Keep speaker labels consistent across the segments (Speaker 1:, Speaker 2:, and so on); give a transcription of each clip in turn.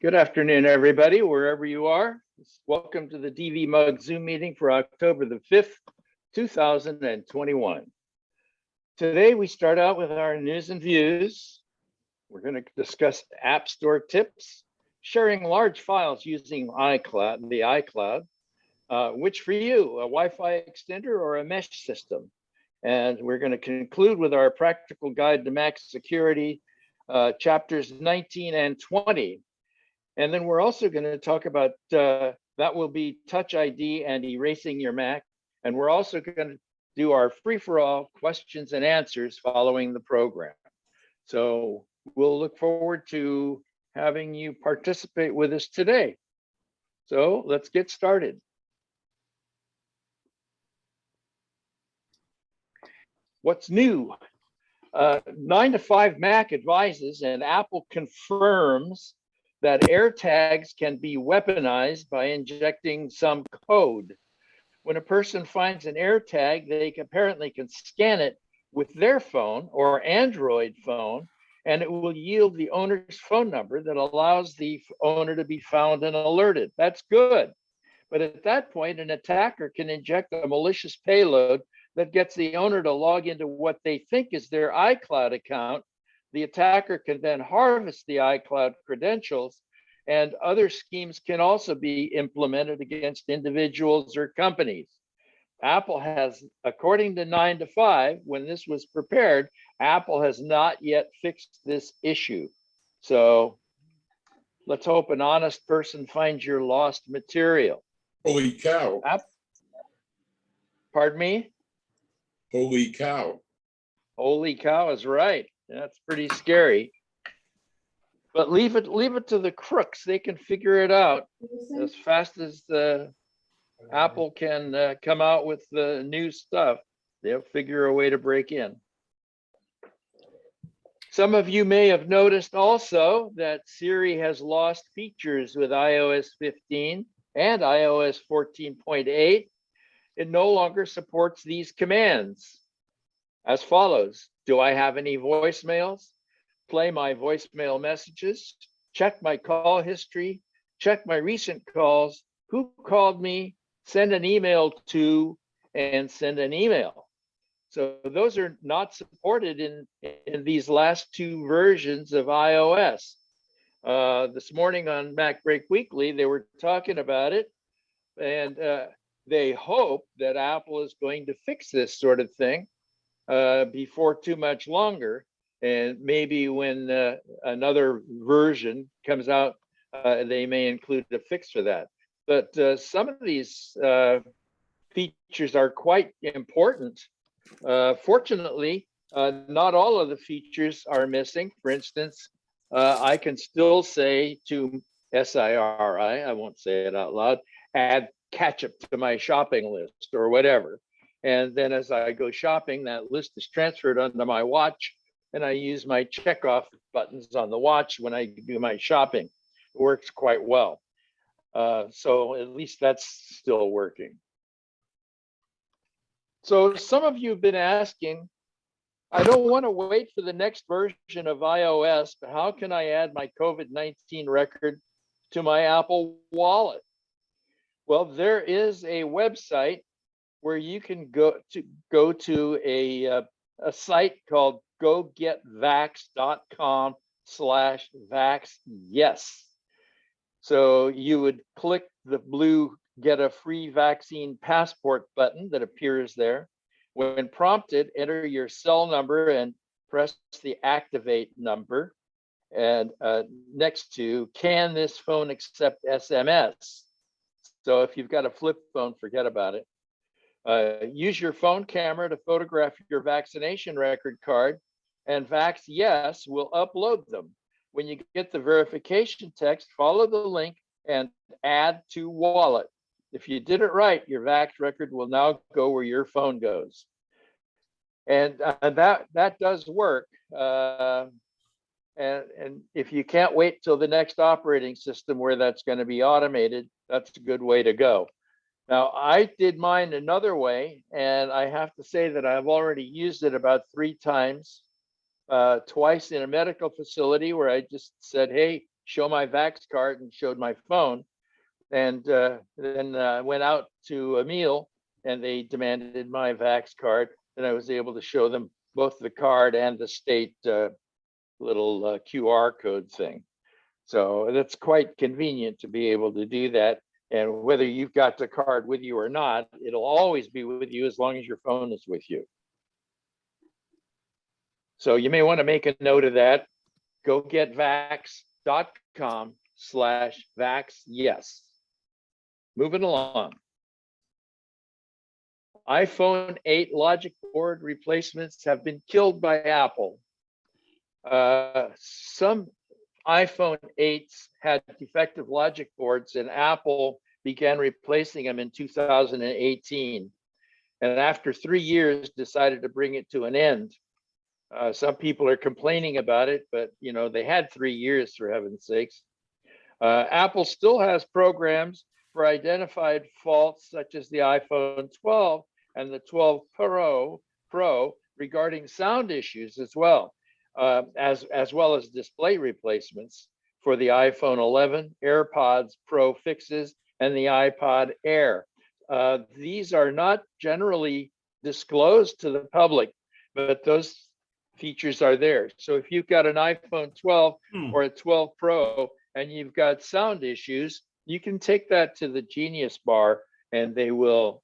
Speaker 1: Good afternoon, everybody, wherever you are. Welcome to the DVMUG Zoom meeting for October the 5th, 2021. Today, we start out with our news and views. We're going to discuss App Store tips, sharing large files using iCloud, the iCloud, which for you, a Wi-Fi extender or a mesh system. And we're going to conclude with our practical guide to Mac security, chapters 19 and 20. And then we're also going to talk about, that will be Touch ID and erasing your Mac. And we're also going to do our free-for-all questions and answers following the program. So we'll look forward to having you participate with us today. So let's get started. What's new? 9to5Mac advises and Apple confirms that AirTags can be weaponized by injecting some code. When a person finds an AirTag, they apparently can scan it with their phone or Android phone, and it will yield the owner's phone number that allows the owner to be found and alerted. That's good. But at that point, an attacker can inject a malicious payload that gets the owner to log into what they think is their iCloud account. The attacker can then harvest the iCloud credentials, and other schemes can also be implemented against individuals or companies. Apple has, according to 9to5, when this was prepared, Apple has not yet fixed this issue. So let's hope an honest person finds your lost material.
Speaker 2: Holy cow.
Speaker 1: Pardon me?
Speaker 2: Holy cow.
Speaker 1: Holy cow is right. That's pretty scary. But leave it to the crooks. They can figure it out as fast as Apple can come out with the new stuff. They'll figure a way to break in. Some of you may have noticed also that Siri has lost features with iOS 15 and iOS 14.8. It no longer supports these commands as follows. Do I have any voicemails? Play my voicemail messages, check my call history, check my recent calls, who called me, send an email to, and send an email. So those are not supported in these last two versions of iOS. This morning on Mac Break Weekly, they were talking about it, and they hope that Apple is going to fix this sort of thing before too much longer. And maybe when another version comes out, they may include a fix for that. But some of these features are quite important. Fortunately, not all of the features are missing. For instance, I can still say to SIRI, I won't say it out loud, add ketchup to my shopping list or whatever. And then as I go shopping, that list is transferred onto my watch, and I use my checkoff buttons on the watch when I do my shopping. It works quite well. So at least that's still working. So some of you have been asking, I don't want to wait for the next version of iOS, but how can I add my COVID-19 record to my Apple Wallet? Well, there is a website where you can go to a site called gogetvax.com/vaxyes. So you would click the blue get a free vaccine passport button that appears there. When prompted, enter your cell number and press the activate number. And next to, can this phone accept SMS? So if you've got a flip phone, forget about it. Use your phone camera to photograph your vaccination record card, and VaxYes will upload them. When you get the verification text, follow the link and add to wallet. If you did it right, your Vax record will now go where your phone goes. And that does work. And if you can't wait till the next operating system where that's going to be automated, that's a good way to go. Now, I did mine another way, and I have to say that I've already used it about 3 times, twice in a medical facility where I just said, hey, show my Vax card and showed my phone, and then went out to a meal and they demanded my Vax card, and I was able to show them both the card and the state little QR code thing. So that's quite convenient to be able to do that. And whether you've got the card with you or not, it'll always be with you as long as your phone is with you. So you may want to make a note of that. Go get vax.com/vaxyes. Moving along. iPhone 8 logic board replacements have been killed by Apple. Some iPhone 8s had defective logic boards, and Apple began replacing them in 2018. And after 3 years, decided to bring it to an end. Some people are complaining about it, but they had 3 years, for heaven's sakes. Apple still has programs for identified faults, such as the iPhone 12 and the 12 Pro regarding sound issues as well. As well as display replacements for the iPhone 11, AirPods Pro fixes, and the iPod Air. These are not generally disclosed to the public, but those features are there. So if you've got an iPhone 12 or a 12 Pro and you've got sound issues, you can take that to the Genius Bar and they will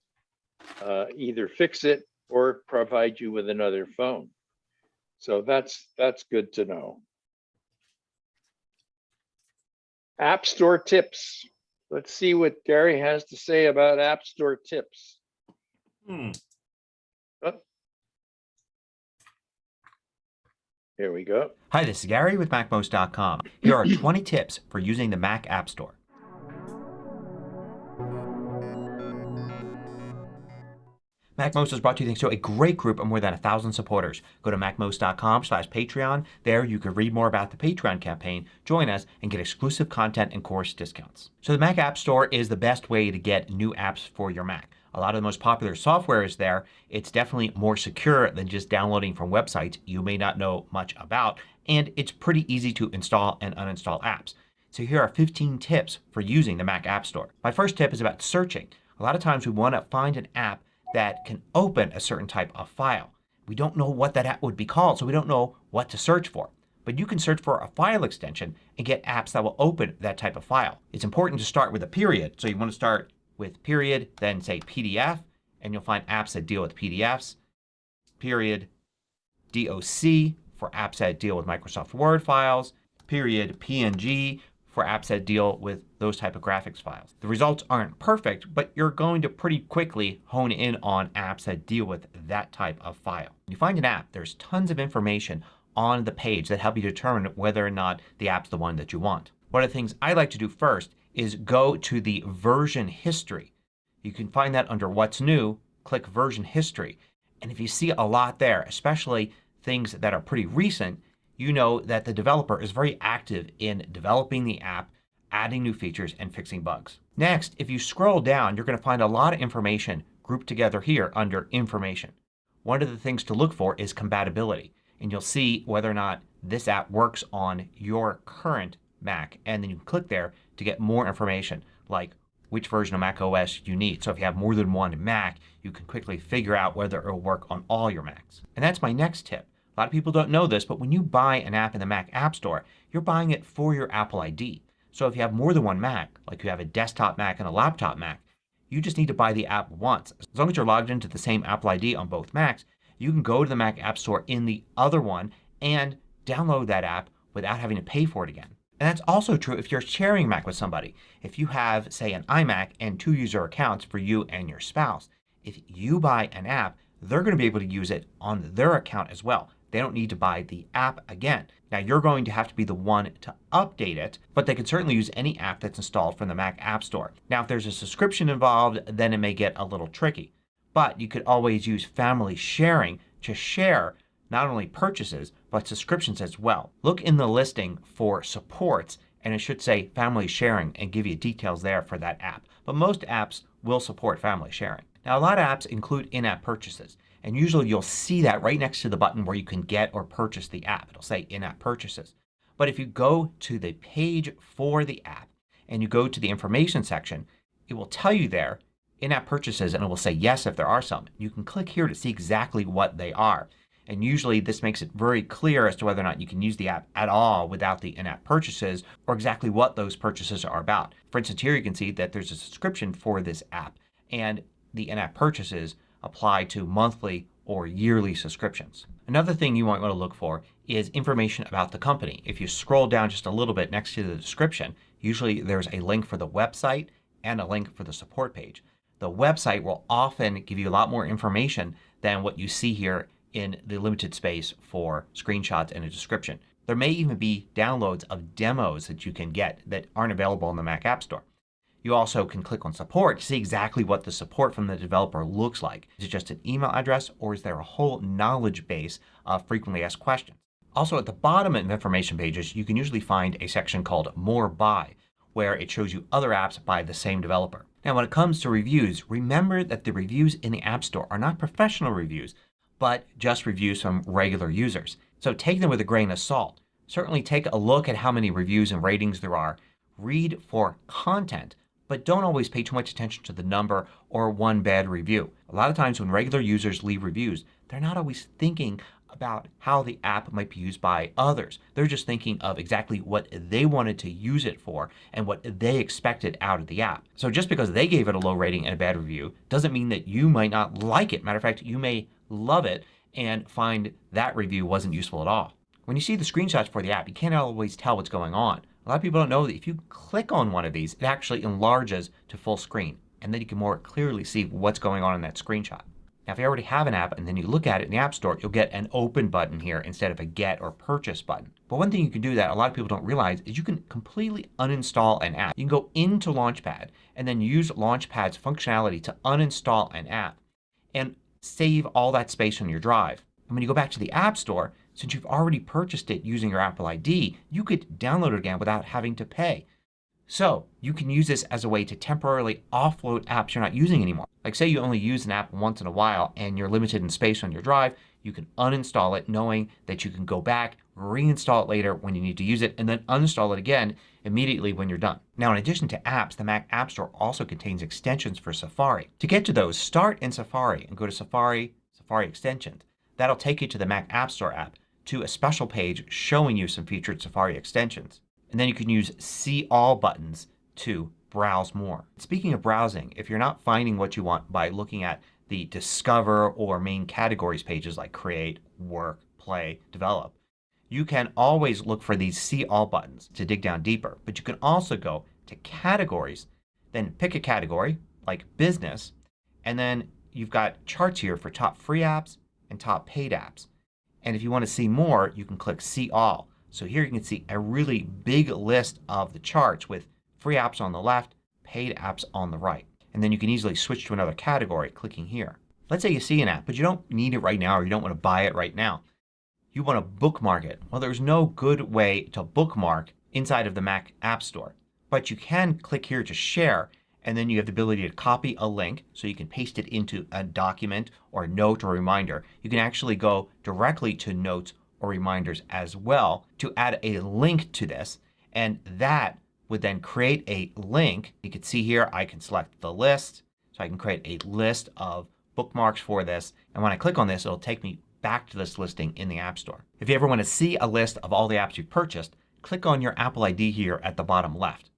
Speaker 1: either fix it or provide you with another phone. So that's good to know. App Store tips. Let's see what Gary has to say about App Store tips. Oh. Here we go.
Speaker 3: Hi, this is Gary with MacMost.com. Here are 20 tips for using the Mac App Store. MacMost is brought to you thanks to a great group of more than 1,000 supporters. Go to MacMost.com/Patreon. There you can read more about the Patreon campaign, join us, and get exclusive content and course discounts. So the Mac App Store is the best way to get new apps for your Mac. A lot of the most popular software is there. It's definitely more secure than just downloading from websites you may not know much about. And it's pretty easy to install and uninstall apps. So here are 15 tips for using the Mac App Store. My first tip is about searching. A lot of times we want to find an app that can open a certain type of file. We don't know what that app would be called, so we don't know what to search for. But you can search for a file extension and get apps that will open that type of file. It's important to start with a period. So you want to start with period, then say PDF, and you'll find apps that deal with PDFs. Period DOC for apps that deal with Microsoft Word files. Period PNG for apps that deal with those type of graphics files. The results aren't perfect, but you're going to pretty quickly hone in on apps that deal with that type of file. When you find an app, there's tons of information on the page that help you determine whether or not the app's the one that you want. One of the things I like to do first is go to the version history. You can find that under What's New. Click Version History. And if you see a lot there, especially things that are pretty recent, you know that the developer is very active in developing the app, adding new features, and fixing bugs. Next, if you scroll down, you're going to find a lot of information grouped together here under Information. One of the things to look for is compatibility. And you'll see whether or not this app works on your current Mac. And then you can click there to get more information like which version of Mac OS you need. So if you have more than one Mac, you can quickly figure out whether it will work on all your Macs. And that's my next tip. A lot of people don't know this, but when you buy an app in the Mac App Store, you're buying it for your Apple ID. So if you have more than one Mac, like you have a desktop Mac and a laptop Mac, you just need to buy the app once. As long as you're logged into the same Apple ID on both Macs, you can go to the Mac App Store in the other one and download that app without having to pay for it again. And that's also true if you're sharing a Mac with somebody. If you have, say, an iMac and 2 user accounts for you and your spouse, if you buy an app, they're going to be able to use it on their account as well. They don't need to buy the app again. Now you're going to have to be the one to update it, but they can certainly use any app that's installed from the Mac App Store. Now if there's a subscription involved, then it may get a little tricky. But you could always use family sharing to share not only purchases but subscriptions as well. Look in the listing for supports and it should say family sharing and give you details there for that app. But most apps will support family sharing. Now a lot of apps include in-app purchases. And usually you'll see that right next to the button where you can get or purchase the app. It'll say in-app purchases. But if you go to the page for the app and you go to the information section, it will tell you there in-app purchases and it will say yes if there are some. You can click here to see exactly what they are. And usually this makes it very clear as to whether or not you can use the app at all without the in-app purchases or exactly what those purchases are about. For instance, here you can see that there's a subscription for this app and the in-app purchases apply to monthly or yearly subscriptions. Another thing you might want to look for is information about the company. If you scroll down just a little bit next to the description, usually there's a link for the website and a link for the support page. The website will often give you a lot more information than what you see here in the limited space for screenshots and a description. There may even be downloads of demos that you can get that aren't available in the Mac App Store. You also can click on support to see exactly what the support from the developer looks like. Is it just an email address or is there a whole knowledge base of frequently asked questions? Also at the bottom of information pages you can usually find a section called More By where it shows you other apps by the same developer. Now when it comes to reviews, remember that the reviews in the App Store are not professional reviews but just reviews from regular users. So take them with a grain of salt. Certainly take a look at how many reviews and ratings there are. Read for content. But don't always pay too much attention to the number or one bad review. A lot of times when regular users leave reviews, they're not always thinking about how the app might be used by others. They're just thinking of exactly what they wanted to use it for and what they expected out of the app. So just because they gave it a low rating and a bad review doesn't mean that you might not like it. Matter of fact, you may love it and find that review wasn't useful at all. When you see the screenshots for the app, you can't always tell what's going on. A lot of people don't know that if you click on one of these it actually enlarges to full screen and then you can more clearly see what's going on in that screenshot. Now if you already have an app and then you look at it in the App Store you'll get an open button here instead of a get or purchase button. But one thing you can do that a lot of people don't realize is you can completely uninstall an app. You can go into Launchpad and then use Launchpad's functionality to uninstall an app and save all that space on your drive. And when you go back to the App Store, since you've already purchased it using your Apple ID, you could download it again without having to pay. So you can use this as a way to temporarily offload apps you're not using anymore. Like say you only use an app once in a while and you're limited in space on your drive. You can uninstall it knowing that you can go back, reinstall it later when you need to use it, and then uninstall it again immediately when you're done. Now in addition to apps, the Mac App Store also contains extensions for Safari. To get to those, start in Safari and go to Safari, Safari Extensions. That'll take you to the Mac App Store app to a special page showing you some featured Safari extensions. And then you can use See All buttons to browse more. Speaking of browsing, if you're not finding what you want by looking at the Discover or Main Categories pages like Create, Work, Play, Develop, you can always look for these See All buttons to dig down deeper. But you can also go to Categories, then pick a category like Business, and then you've got charts here for top free apps and top paid apps. And if you want to see more you can click See All. So here you can see a really big list of the charts with free apps on the left, paid apps on the right. And then you can easily switch to another category clicking here. Let's say you see an app but you don't need it right now or you don't want to buy it right now. You want to bookmark it. Well, there's no good way to bookmark inside of the Mac App Store. But you can click here to share and then you have the ability to copy a link so you can paste it into a document or a note or reminder. You can actually go directly to notes or reminders as well to add a link to this, and that would then create a link. You can see here I can select the list. So I can create a list of bookmarks for this, and when I click on this it'll take me back to this listing in the App Store. If you ever want to see a list of all the apps you've purchased, click on your Apple ID here at the bottom left.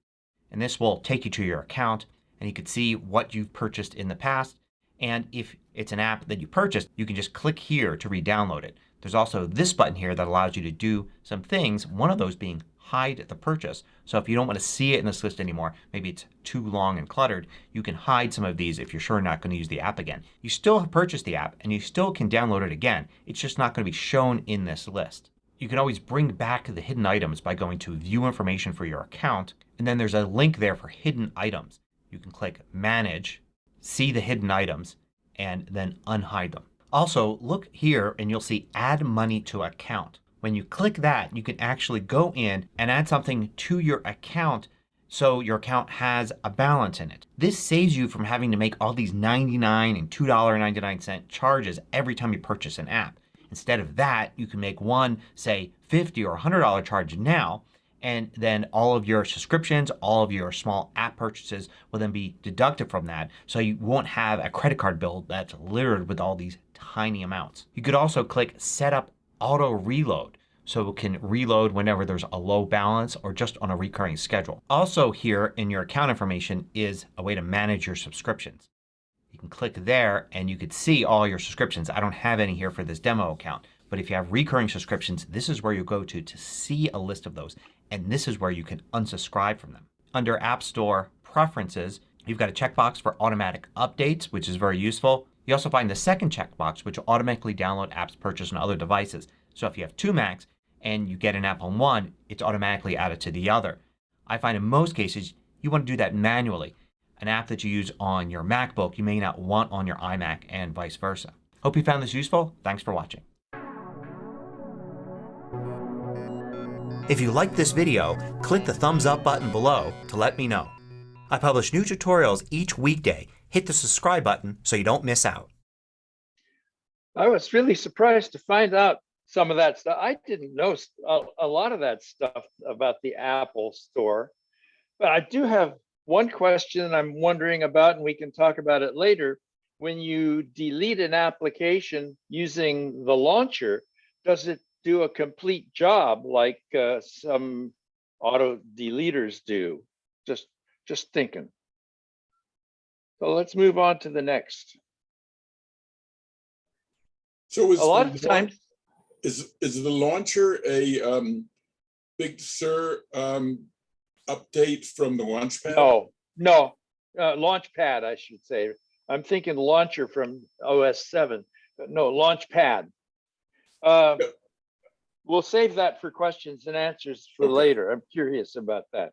Speaker 3: And this will take you to your account and you can see what you've purchased in the past. And if it's an app that you purchased you can just click here to re-download it. There's also this button here that allows you to do some things. One of those being hide the purchase. So if you don't want to see it in this list anymore, maybe it's too long and cluttered, you can hide some of these if you're sure you're not going to use the app again. You still have purchased the app and you still can download it again. It's just not going to be shown in this list. You can always bring back the hidden items by going to View Information for your account, and then there's a link there for hidden items. You can click Manage, see the hidden items, and then unhide them. Also look here and you'll see Add Money to Account. When you click that you can actually go in and add something to your account so your account has a balance in it. This saves you from having to make all these $99 and $2.99 charges every time you purchase an app. Instead of that, you can make one, say, $50 or $100 charge now, and then all of your subscriptions, all of your small app purchases will then be deducted from that. So you won't have a credit card bill that's littered with all these tiny amounts. You could also click Set Up Auto Reload, so it can reload whenever there's a low balance or just on a recurring schedule. Also here in your account information is a way to manage your subscriptions. You can click there and you can see all your subscriptions. I don't have any here for this demo account. But if you have recurring subscriptions, this is where you go to see a list of those. And this is where you can unsubscribe from them. Under App Store Preferences, you've got a checkbox for automatic updates, which is very useful. You also find the second checkbox, which will automatically download apps purchased on other devices. So if you have two Macs and you get an app on one, it's automatically added to the other. I find in most cases you want to do that manually. An app that you use on your MacBook you may not want on your iMac and vice versa. Hope you found this useful. Thanks for watching. If you liked this video, click the thumbs up button below to let me know. I publish new tutorials each weekday. Hit the subscribe button so you don't miss out.
Speaker 1: I was really surprised to find out some of that stuff. I didn't know a lot of that stuff about the Apple Store. But I do have one question I'm wondering about, and we can talk about it later. When you delete an application using the launcher, does it do a complete job like some auto deleters do? Just thinking. So let's move on to the next.
Speaker 2: So
Speaker 1: A lot of times,
Speaker 2: is the launcher a Big Sur update from the Launchpad?
Speaker 1: no, Launchpad, I should say. I'm thinking launcher from OS 7, but no, Launchpad. We'll save that for questions and answers for later. I'm curious about that.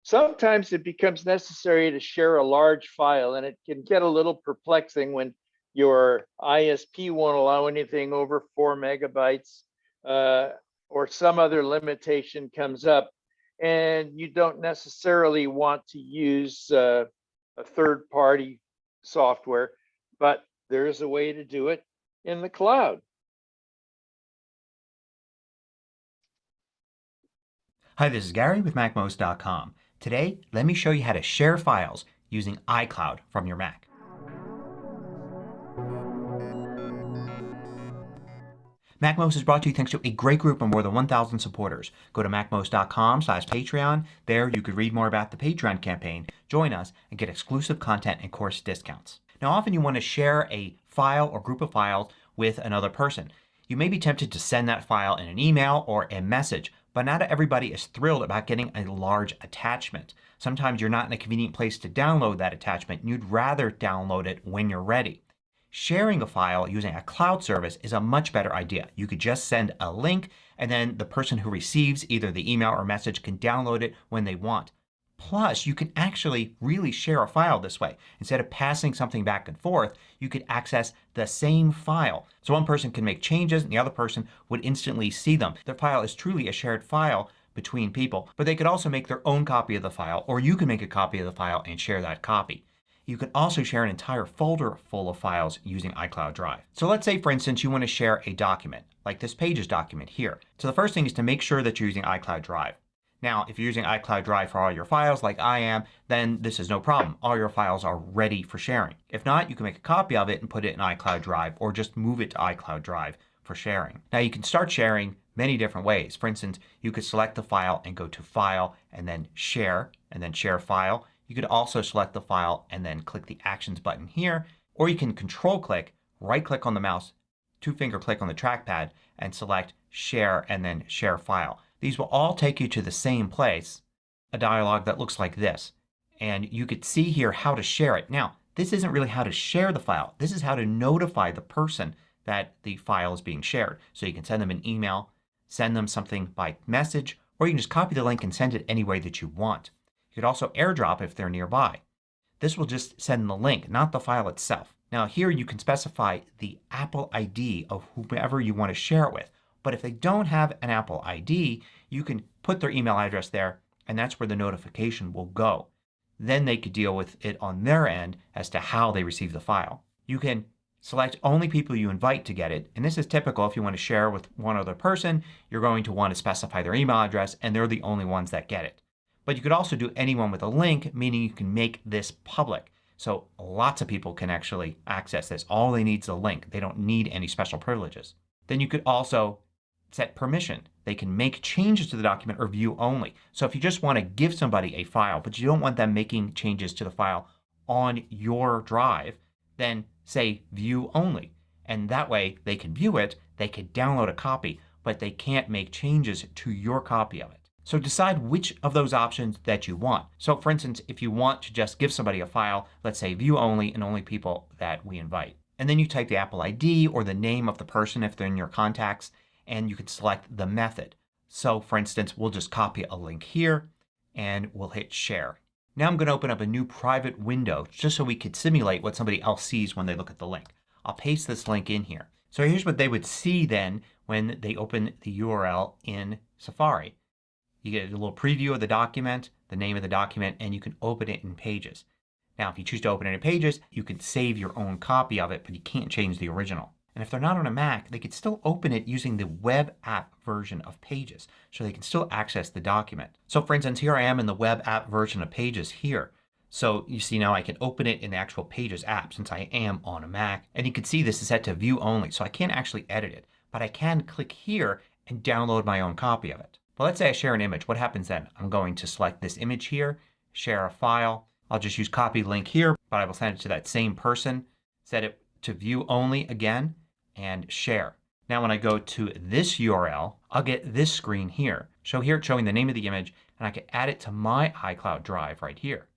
Speaker 1: Sometimes it becomes necessary to share a large file, and it can get a little perplexing when your ISP won't allow anything over 4 megabytes or some other limitation comes up, and you don't necessarily want to use a third-party software, but there is a way to do it in the cloud.
Speaker 3: Hi, this is Gary with MacMost.com. Today, let me show you how to share files using iCloud from your Mac. MacMost is brought to you thanks to a great group of more than 1,000 supporters. Go to MacMost.com/Patreon. There you can read more about the Patreon campaign, join us, and get exclusive content and course discounts. Now often you want to share a file or group of files with another person. You may be tempted to send that file in an email or a message, but not everybody is thrilled about getting a large attachment. Sometimes you're not in a convenient place to download that attachment and you'd rather download it when you're ready. Sharing a file using a cloud service is a much better idea. You could just send a link and then the person who receives either the email or message can download it when they want. Plus, you can actually really share a file this way. Instead of passing something back and forth, you could access the same file. So one person can make changes and the other person would instantly see them. The file is truly a shared file between people. But they could also make their own copy of the file, or you can make a copy of the file and share that copy. You can also share an entire folder full of files using iCloud Drive. So let's say, for instance, you want to share a document, like this Pages document here. So the first thing is to make sure that you're using iCloud Drive. Now, if you're using iCloud Drive for all your files like I am, then this is no problem. All your files are ready for sharing. If not, you can make a copy of it and put it in iCloud Drive or just move it to iCloud Drive for sharing. Now you can start sharing many different ways. For instance, you could select the file and go to File and then Share File. You could also select the file and then click the Actions button here, or you can Control click, right click on the mouse, 2-finger click on the trackpad and select Share and then Share File. These will all take you to the same place, a dialog that looks like this. And you could see here how to share it. Now, this isn't really how to share the file. This is how to notify the person that the file is being shared. So you can send them an email, send them something by message, or you can just copy the link and send it any way that you want. You could also airdrop if they're nearby. This will just send the link, not the file itself. Now here you can specify the Apple ID of whomever you want to share it with. But if they don't have an Apple ID, you can put their email address there and that's where the notification will go. Then they could deal with it on their end as to how they receive the file. You can Select only people you invite to get it. And this is typical. If you want to share with one other person, you're going to want to specify their email address and they're the only ones that get it. But you could also do anyone with a link, meaning you can make this public. So lots of people can actually access this. All they need is a link. They don't need any special privileges. Then you could also set permission. They can make changes to the document or view only. So if you just want to give somebody a file but you don't want them making changes to the file on your drive, then say view only. And that way they can view it, they can download a copy, but they can't make changes to your copy of it. So decide which of those options that you want. So for instance, if you want to just give somebody a file, let's say view only and only people that we invite. And then you type the Apple ID or the name of the person if they're in your contacts, and you can select the method. So for instance, we'll just copy a link here and we'll hit share. Now I'm going to open up a new private window just so we could simulate what somebody else sees when they look at the link. I'll paste this link in here. So here's what they would see then when they open the URL in Safari. You get a little preview of the document, the name of the document, and you can open it in Pages. Now if you choose to open it in Pages, you can save your own copy of it, but you can't change the original. And if they're not on a Mac, they could still open it using the web app version of Pages. So they can still access the document. So for instance, here I am in the web app version of Pages here. So you see now I can open it in the actual Pages app since I am on a Mac. And you can see this is set to view only. So I can't actually edit it. But I can click here and download my own copy of it. But let's say I share an image. What happens then? I'm going to select this image here, share a file. I'll just use copy link here, but I will send it to that same person. Set it to view only again and share. Now when I go to this URL, I'll get this screen here. So here it's showing the name of the image and I can add it to my iCloud drive right here.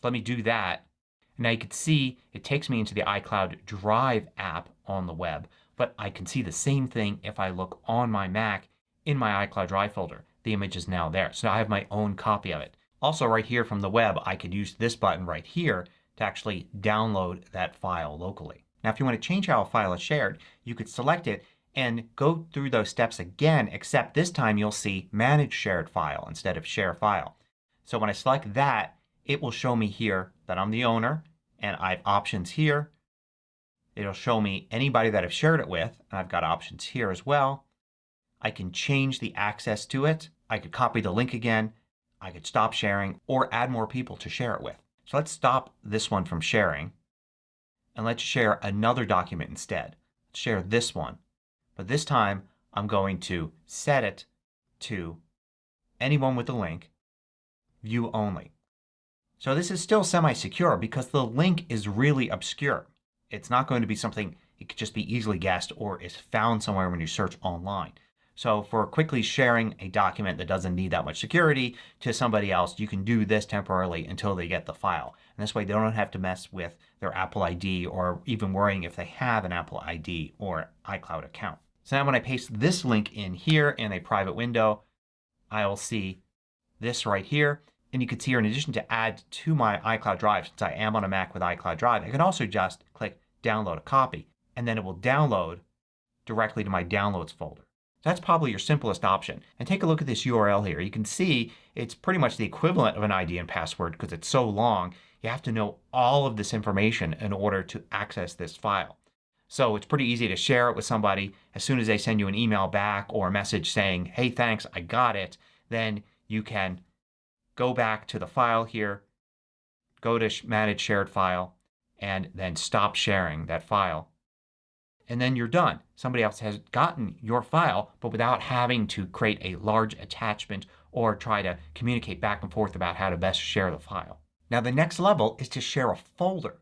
Speaker 3: So let me do that. And now you can see it takes me into the iCloud Drive app on the web. But I can see the same thing if I look on my Mac in my iCloud Drive folder. The image is now there. So I have my own copy of it. Also right here from the web I could use this button right here to actually download that file locally. Now if you want to change how a file is shared, you could select it and go through those steps again, except this time you'll see Manage Shared File instead of Share File. So when I select that, it will show me here that I'm the owner and I have options here. It'll show me anybody that I've shared it with, and I've got options here as well. I can change the access to it. I could copy the link again. I could stop sharing or add more people to share it with. So let's stop this one from sharing and let's share another document instead. Let's share this one. But this time I'm going to set it to anyone with the link, view only. So this is still semi-secure because the link is really obscure. It's not going to be something it could just be easily guessed or is found somewhere when you search online. So for quickly sharing a document that doesn't need that much security to somebody else, you can do this temporarily until they get the file. And this way they don't have to mess with their Apple ID or even worrying if they have an Apple ID or iCloud account. So now when I paste this link in here in a private window, I'll see this right here. And you can see here, in addition to add to my iCloud Drive, since I am on a Mac with iCloud Drive, I can also just click download a copy. And then it will download directly to my downloads folder. That's probably your simplest option. And take a look at this URL here. You can see it's pretty much the equivalent of an ID and password because it's so long. You have to know all of this information in order to access this file. So it's pretty easy to share it with somebody. As soon as they send you an email back or a message saying, hey, thanks, I got it, then you can go back to the file here, go to Manage Shared File, and then stop sharing that file. And then you're done. Somebody else has gotten your file, but without having to create a large attachment or try to communicate back and forth about how to best share the file. Now the next level is to share a folder.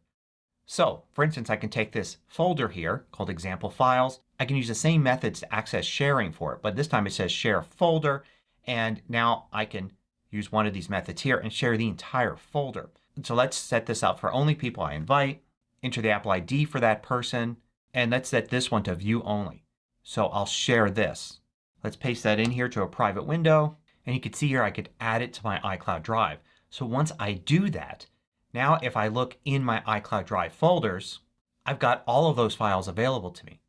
Speaker 3: So for instance, I can take this folder here called Example Files. I can use the same methods to access sharing for it, but this time it says Share Folder, and now I can use one of these methods here and share the entire folder. So let's set this up for only people I invite, enter the Apple ID for that person, and let's set this one to view only. So I'll share this. Let's paste that in here to a private window. And you can see here I could add it to my iCloud Drive. So once I do that, now if I look in my iCloud Drive folders, I've got all of those files available to me.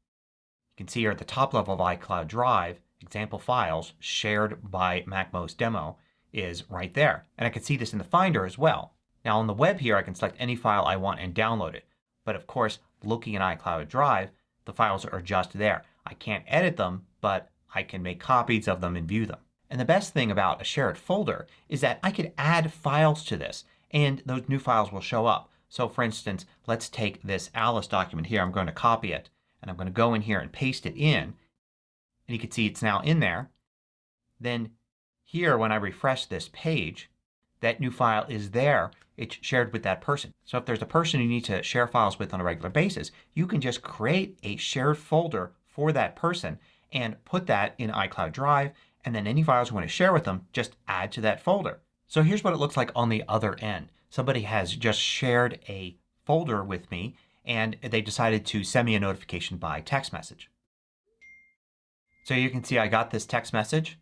Speaker 3: You can see here at the top level of iCloud Drive, Example Files shared by MacMost Demo is right there. And I can see this in the Finder as well. Now on the web here I can select any file I want and download it. But of course looking at iCloud Drive, the files are just there. I can't edit them, but I can make copies of them and view them. And the best thing about a shared folder is that I could add files to this and those new files will show up. So for instance, let's take this Alice document here. I'm going to copy it and I'm going to go in here and paste it in. And you can see it's now in there. Then here when I refresh this page, that new file is there. It's shared with that person. So if there's a person you need to share files with on a regular basis, you can just create a shared folder for that person and put that in iCloud Drive, and then any files you want to share with them, just add to that folder. So here's what it looks like on the other end. Somebody has just shared a folder with me and they decided to send me a notification by text message. So you can see I got this text message.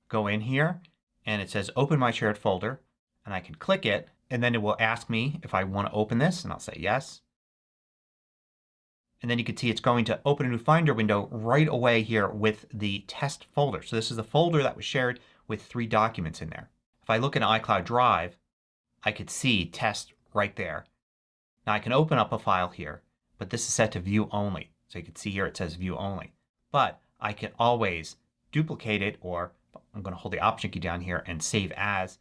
Speaker 3: Go in here and it says open my shared folder, and I can click it and then it will ask me if I want to open this, and I'll say yes. And then you can see it's going to open a new Finder window right away here with the test folder. So this is the folder that was shared with 3 documents in there. If I look in iCloud Drive, I could see test right there. Now I can open up a file here, but this is set to view only. So you can see here it says view only. But I can always duplicate it, or I'm going to hold the Option key down here and save as.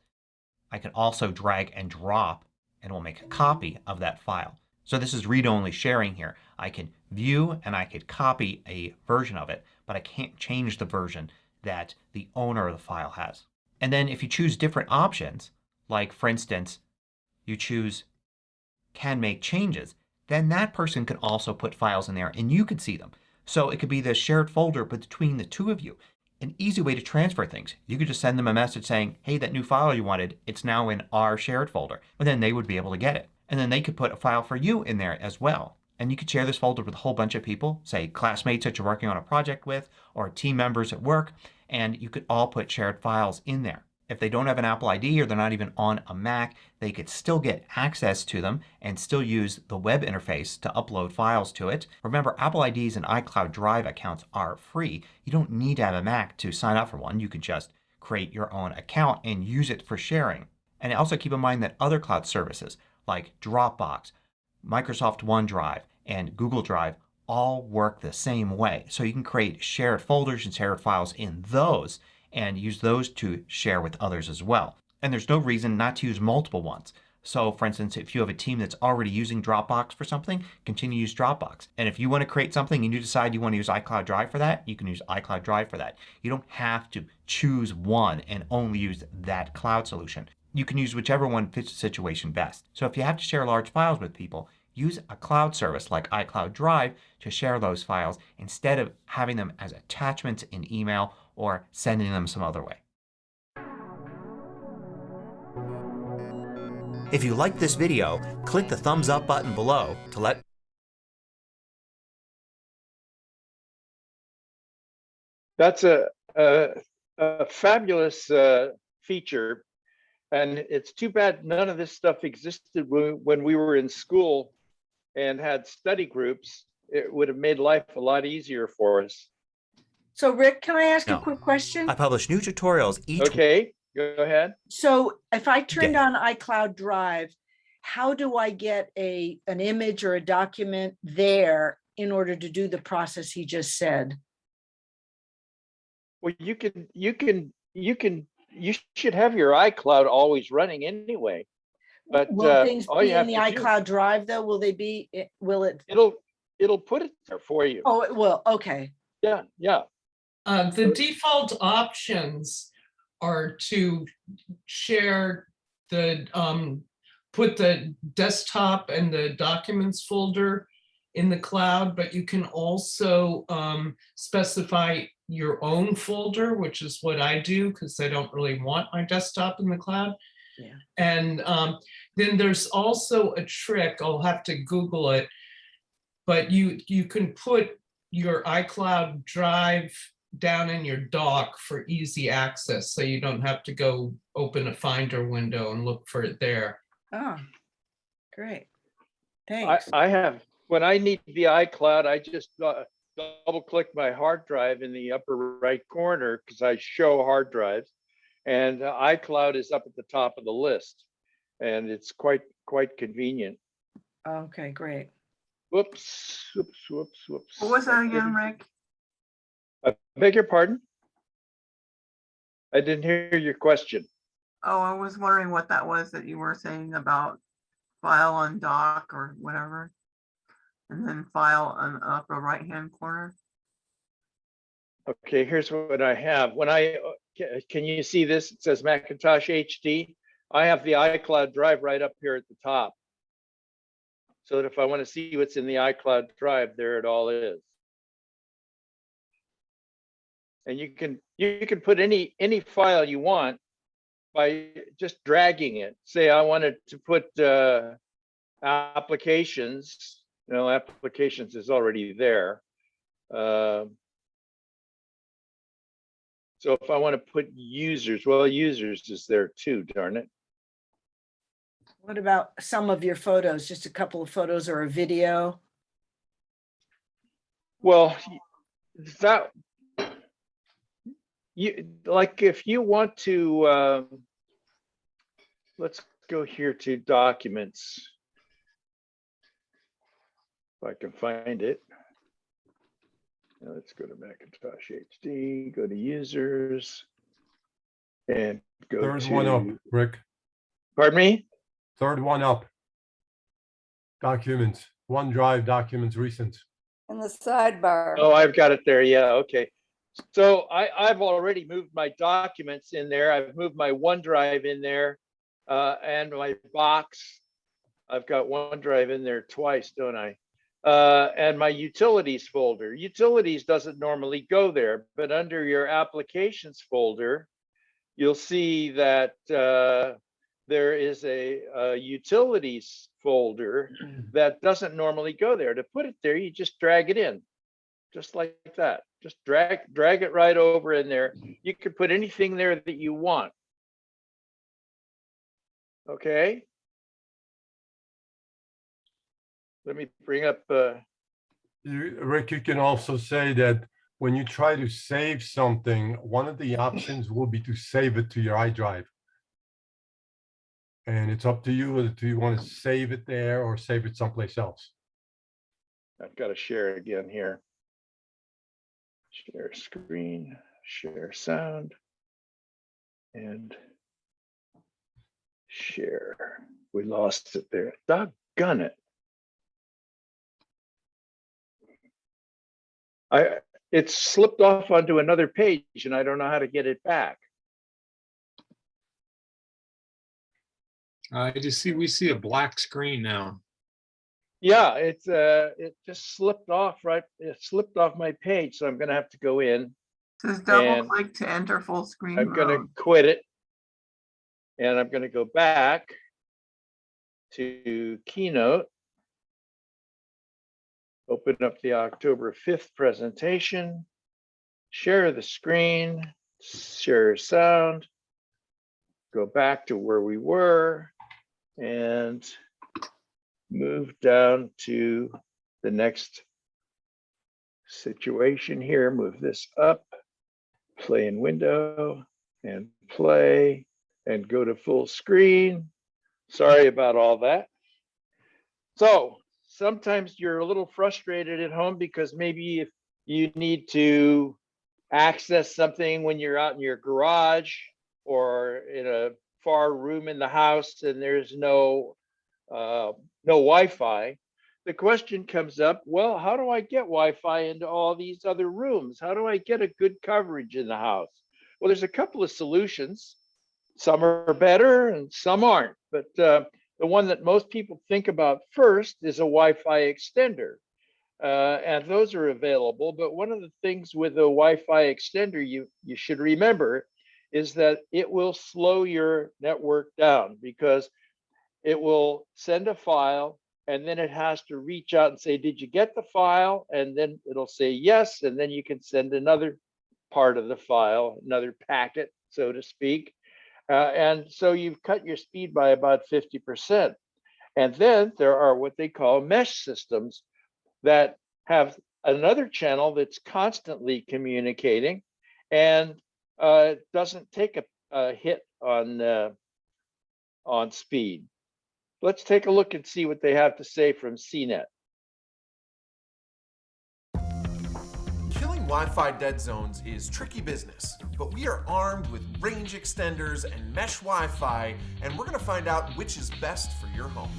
Speaker 3: I can also drag and drop and it will make a copy of that file. So this is read-only sharing here. I can view and I could copy a version of it, but I can't change the version that the owner of the file has. And then if you choose different options, like for instance you choose can make changes, then that person can also put files in there and you could see them. So it could be the shared folder between the two of you. An easy way to transfer things. You could just send them a message saying, hey, that new file you wanted, it's now in our shared folder. And then they would be able to get it. And then they could put a file for you in there as well. And you could share this folder with a whole bunch of people, say classmates that you're working on a project with or team members at work, and you could all put shared files in there. If they don't have an Apple ID or they're not even on a Mac, they could still get access to them and still use the web interface to upload files to it. Remember, Apple IDs and iCloud Drive accounts are free. You don't need to have a Mac to sign up for one. You could just create your own account and use it for sharing. And also keep in mind that other cloud services like Dropbox, Microsoft OneDrive, and Google Drive all work the same way. So you can create shared folders and shared files in those and use those to share with others as well. And there's no reason not to use multiple ones. So for instance, if you have a team that's already using Dropbox for something, continue to use Dropbox. And if you want to create something and you decide you want to use iCloud Drive for that, you can use iCloud Drive for that. You don't have to choose one and only use that cloud solution. You can use whichever one fits the situation best. So if you have to share large files with people, use a cloud service like iCloud Drive to share those files instead of having them as attachments in email or sending them some other way. If you liked this video, click the thumbs up button below to let
Speaker 1: That's a fabulous feature. And it's too bad none of this stuff existed when we were in school and had study groups. It would have made life a lot easier for us.
Speaker 4: So Rick, can I ask a quick question?
Speaker 3: I publish new tutorials each week.
Speaker 1: Okay, go ahead.
Speaker 4: So if I turned
Speaker 3: Okay.
Speaker 4: on iCloud Drive, how do I get an image or a document there in order to do the process he just said?
Speaker 1: Well, you should have your iCloud always running anyway. But
Speaker 4: will things
Speaker 1: all
Speaker 4: be
Speaker 1: you have
Speaker 4: in the
Speaker 1: to do,
Speaker 4: iCloud Drive though? Will they be, will it?
Speaker 1: it'll put it there for you.
Speaker 4: Oh, it will. Okay.
Speaker 1: Yeah, yeah.
Speaker 5: The default options are to share the, put the desktop and the documents folder in the cloud, but you can also specify your own folder, which is what I do because I don't really want my desktop in the cloud.
Speaker 4: Yeah.
Speaker 5: And then there's also a trick, I'll have to Google it, but you can put your iCloud Drive down in your dock for easy access, so you don't have to go open a Finder window and look for it there.
Speaker 4: Oh, great. Thanks.
Speaker 1: I have, when I need the iCloud, I just double click my hard drive in the upper right corner because I show hard drives, and iCloud is up at the top of the list, and it's quite convenient.
Speaker 4: Okay, great.
Speaker 1: Whoops, whoops, whoops, whoops.
Speaker 6: What was that again, Rick?
Speaker 1: I beg your pardon? I didn't hear your question.
Speaker 6: Oh, I was wondering what that was that you were saying about file on dock or whatever. And then file on upper right-hand corner.
Speaker 1: Okay, here's what I have. When I, can you see this? It says Macintosh HD. I have the iCloud drive right up here at the top. So that if I want to see what's in the iCloud drive, there it all is. And you can put any file you want by just dragging it. Say I wanted to put applications. No, applications is already there. So if I want to put users, well, users is there too, darn it.
Speaker 4: What about some of your photos, just a couple of photos or a video?
Speaker 1: Well, that you like if you want to let's go here to documents. If I can find it. Now let's go to Macintosh HD, go to users, and go
Speaker 7: Third
Speaker 1: to
Speaker 7: one up, Rick.
Speaker 1: Pardon me?
Speaker 7: Third one up. Documents, OneDrive documents recent.
Speaker 8: In the sidebar.
Speaker 1: Oh, I've got it there. Yeah, okay. So I've already moved my documents in there. I've moved my OneDrive in there and my box. I've got OneDrive in there twice, don't I? And my utilities folder. Utilities doesn't normally go there, but under your applications folder, you'll see that there is a utilities folder that doesn't normally go there. To put it there, you just drag it in, just like that. Just drag it right over in there. You can put anything there that you want. Okay. Let me bring up.
Speaker 7: Rick, you can also say that when you try to save something, one of the options will be to save it to your iDrive. And it's up to you whether you want to save it there or save it someplace else.
Speaker 1: I've got to share again here. Share screen, share sound, and share. We lost it there. Doggone it. It's slipped off onto another page and I don't know how to get it back.
Speaker 9: We see a black screen now.
Speaker 1: Yeah, it just slipped off it slipped off my page, so I'm gonna have to go in.
Speaker 6: Says double
Speaker 1: And
Speaker 6: click to enter full screen
Speaker 1: I'm gonna
Speaker 6: mode.
Speaker 1: quit it. And I'm gonna go back to Keynote. Open up the October 5th presentation, share the screen, share sound, go back to where we were, and move down to the next situation here. Move this up, play in window, and play, and go to full screen. Sorry about all that. So, sometimes you're a little frustrated at home because maybe if you need to access something when you're out in your garage or in a far room in the house and there's no Wi-Fi, the question comes up, well, how do I get Wi-Fi into all these other rooms? How do I get a good coverage in the house? Well, there's a couple of solutions. Some are better and some aren't, but the one that most people think about first is a Wi-Fi extender. And those are available. But one of the things with a Wi-Fi extender you should remember is that it will slow your network down because it will send a file and then it has to reach out and say, did you get the file? And then it'll say yes. And then you can send another part of the file, another packet, so to speak. And so you've cut your speed by about 50%. And then there are what they call mesh systems that have another channel that's constantly communicating and doesn't take a hit on speed. Let's take a look and see what they have to say from CNET.
Speaker 10: Wi-Fi dead zones is tricky business, but we are armed with range extenders and mesh Wi-Fi, and we're going to find out which is best for your home.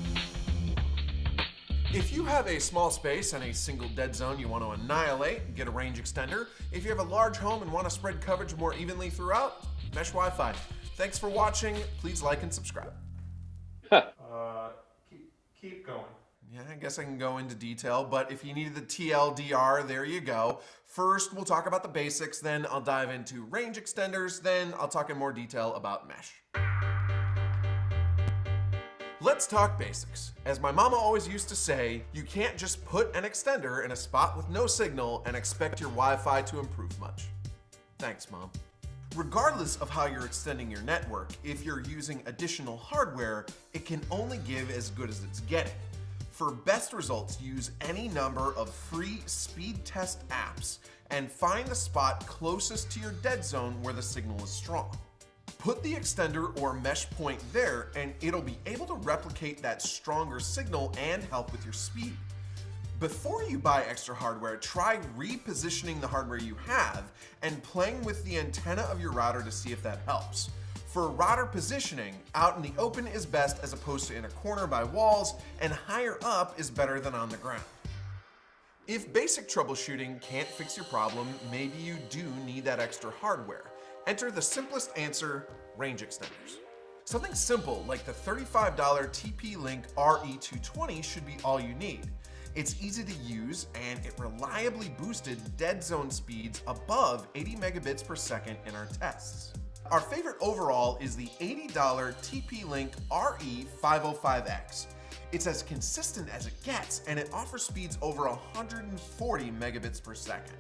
Speaker 10: If you have a small space and a single dead zone you want to annihilate, get a range extender. If you have a large home and want to spread coverage more evenly throughout, mesh Wi-Fi. Thanks for watching. Please like and subscribe.
Speaker 7: Keep going.
Speaker 10: Yeah, I guess I can go into detail, but if you needed the TLDR, there you go. First, we'll talk about the basics, then I'll dive into range extenders, then I'll talk in more detail about mesh. Let's talk basics. As my mama always used to say, you can't just put an extender in a spot with no signal and expect your Wi-Fi to improve much. Thanks, Mom. Regardless of how you're extending your network, if you're using additional hardware, it can only give as good as it's getting. For best results, use any number of free speed test apps and find the spot closest to your dead zone where the signal is strong. Put the extender or mesh point there and it'll be able to replicate that stronger signal and help with your speed. Before you buy extra hardware, try repositioning the hardware you have and playing with the antenna of your router to see if that helps. For router positioning, out in the open is best as opposed to in a corner by walls, and higher up is better than on the ground. If basic troubleshooting can't fix your problem, maybe you do need that extra hardware. Enter the simplest answer, range extenders. Something simple like the $35 TP-Link RE220 should be all you need. It's easy to use and it reliably boosted dead zone speeds above 80 megabits per second in our tests. Our favorite overall is the $80 TP-Link RE505X. It's as consistent as it gets and it offers speeds over 140 megabits per second.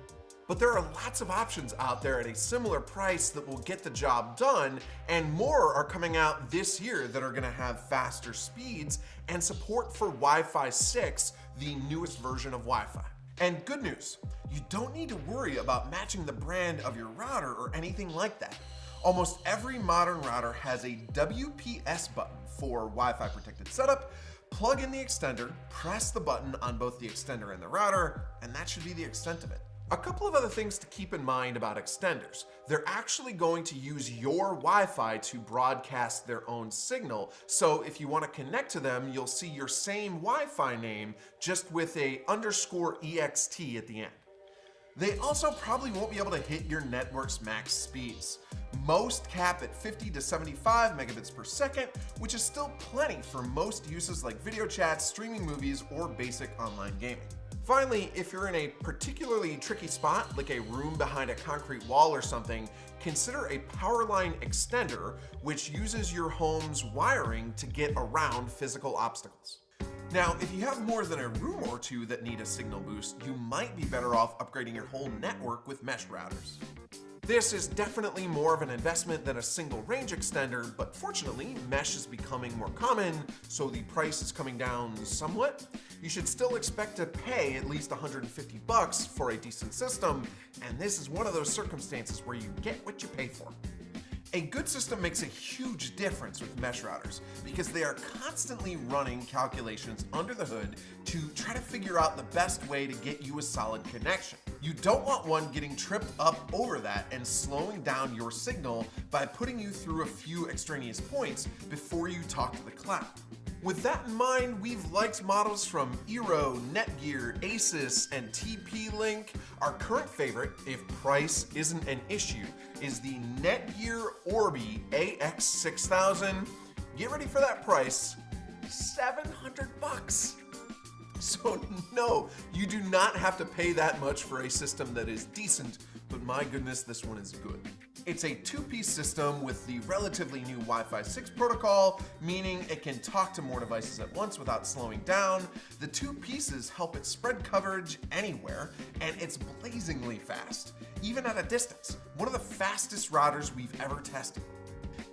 Speaker 10: But there are lots of options out there at a similar price that will get the job done, and more are coming out this year that are going to have faster speeds and support for Wi-Fi 6, the newest version of Wi-Fi. And good news, you don't need to worry about matching the brand of your router or anything like that. Almost every modern router has a WPS button for Wi-Fi protected setup. Plug in the extender, press the button on both the extender and the router, and that should be the extent of it. A couple of other things to keep in mind about extenders. They're actually going to use your Wi-Fi to broadcast their own signal. So if you want to connect to them, you'll see your same Wi-Fi name just with a _EXT at the end. They also probably won't be able to hit your network's max speeds. Most cap at 50 to 75 megabits per second, which is still plenty for most uses like video chats, streaming movies, or basic online gaming. Finally, if you're in a particularly tricky spot, like a room behind a concrete wall or something, consider a power line extender, which uses your home's wiring to get around physical obstacles. Now, if you have more than a room or two that need a signal boost, you might be better off upgrading your whole network with mesh routers. This is definitely more of an investment than a single range extender, but fortunately, mesh is becoming more common, so the price is coming down somewhat. You should still expect to pay at least $150 for a decent system, and this is one of those circumstances where you get what you pay for. A good system makes a huge difference with mesh routers because they are constantly running calculations under the hood to try to figure out the best way to get you a solid connection. You don't want one getting tripped up over that and slowing down your signal by putting you through a few extraneous points before you talk to the cloud. With that in mind, we've liked models from Eero, Netgear, Asus, and TP-Link. Our current favorite, if price isn't an issue, is the Netgear Orbi AX6000. Get ready for that price, $700. So no, you do not have to pay that much for a system that is decent, but my goodness, this one is good. It's a two-piece system with the relatively new Wi-Fi 6 protocol, meaning it can talk to more devices at once without slowing down. The two pieces help it spread coverage anywhere, and it's blazingly fast, even at a distance. One of the fastest routers we've ever tested.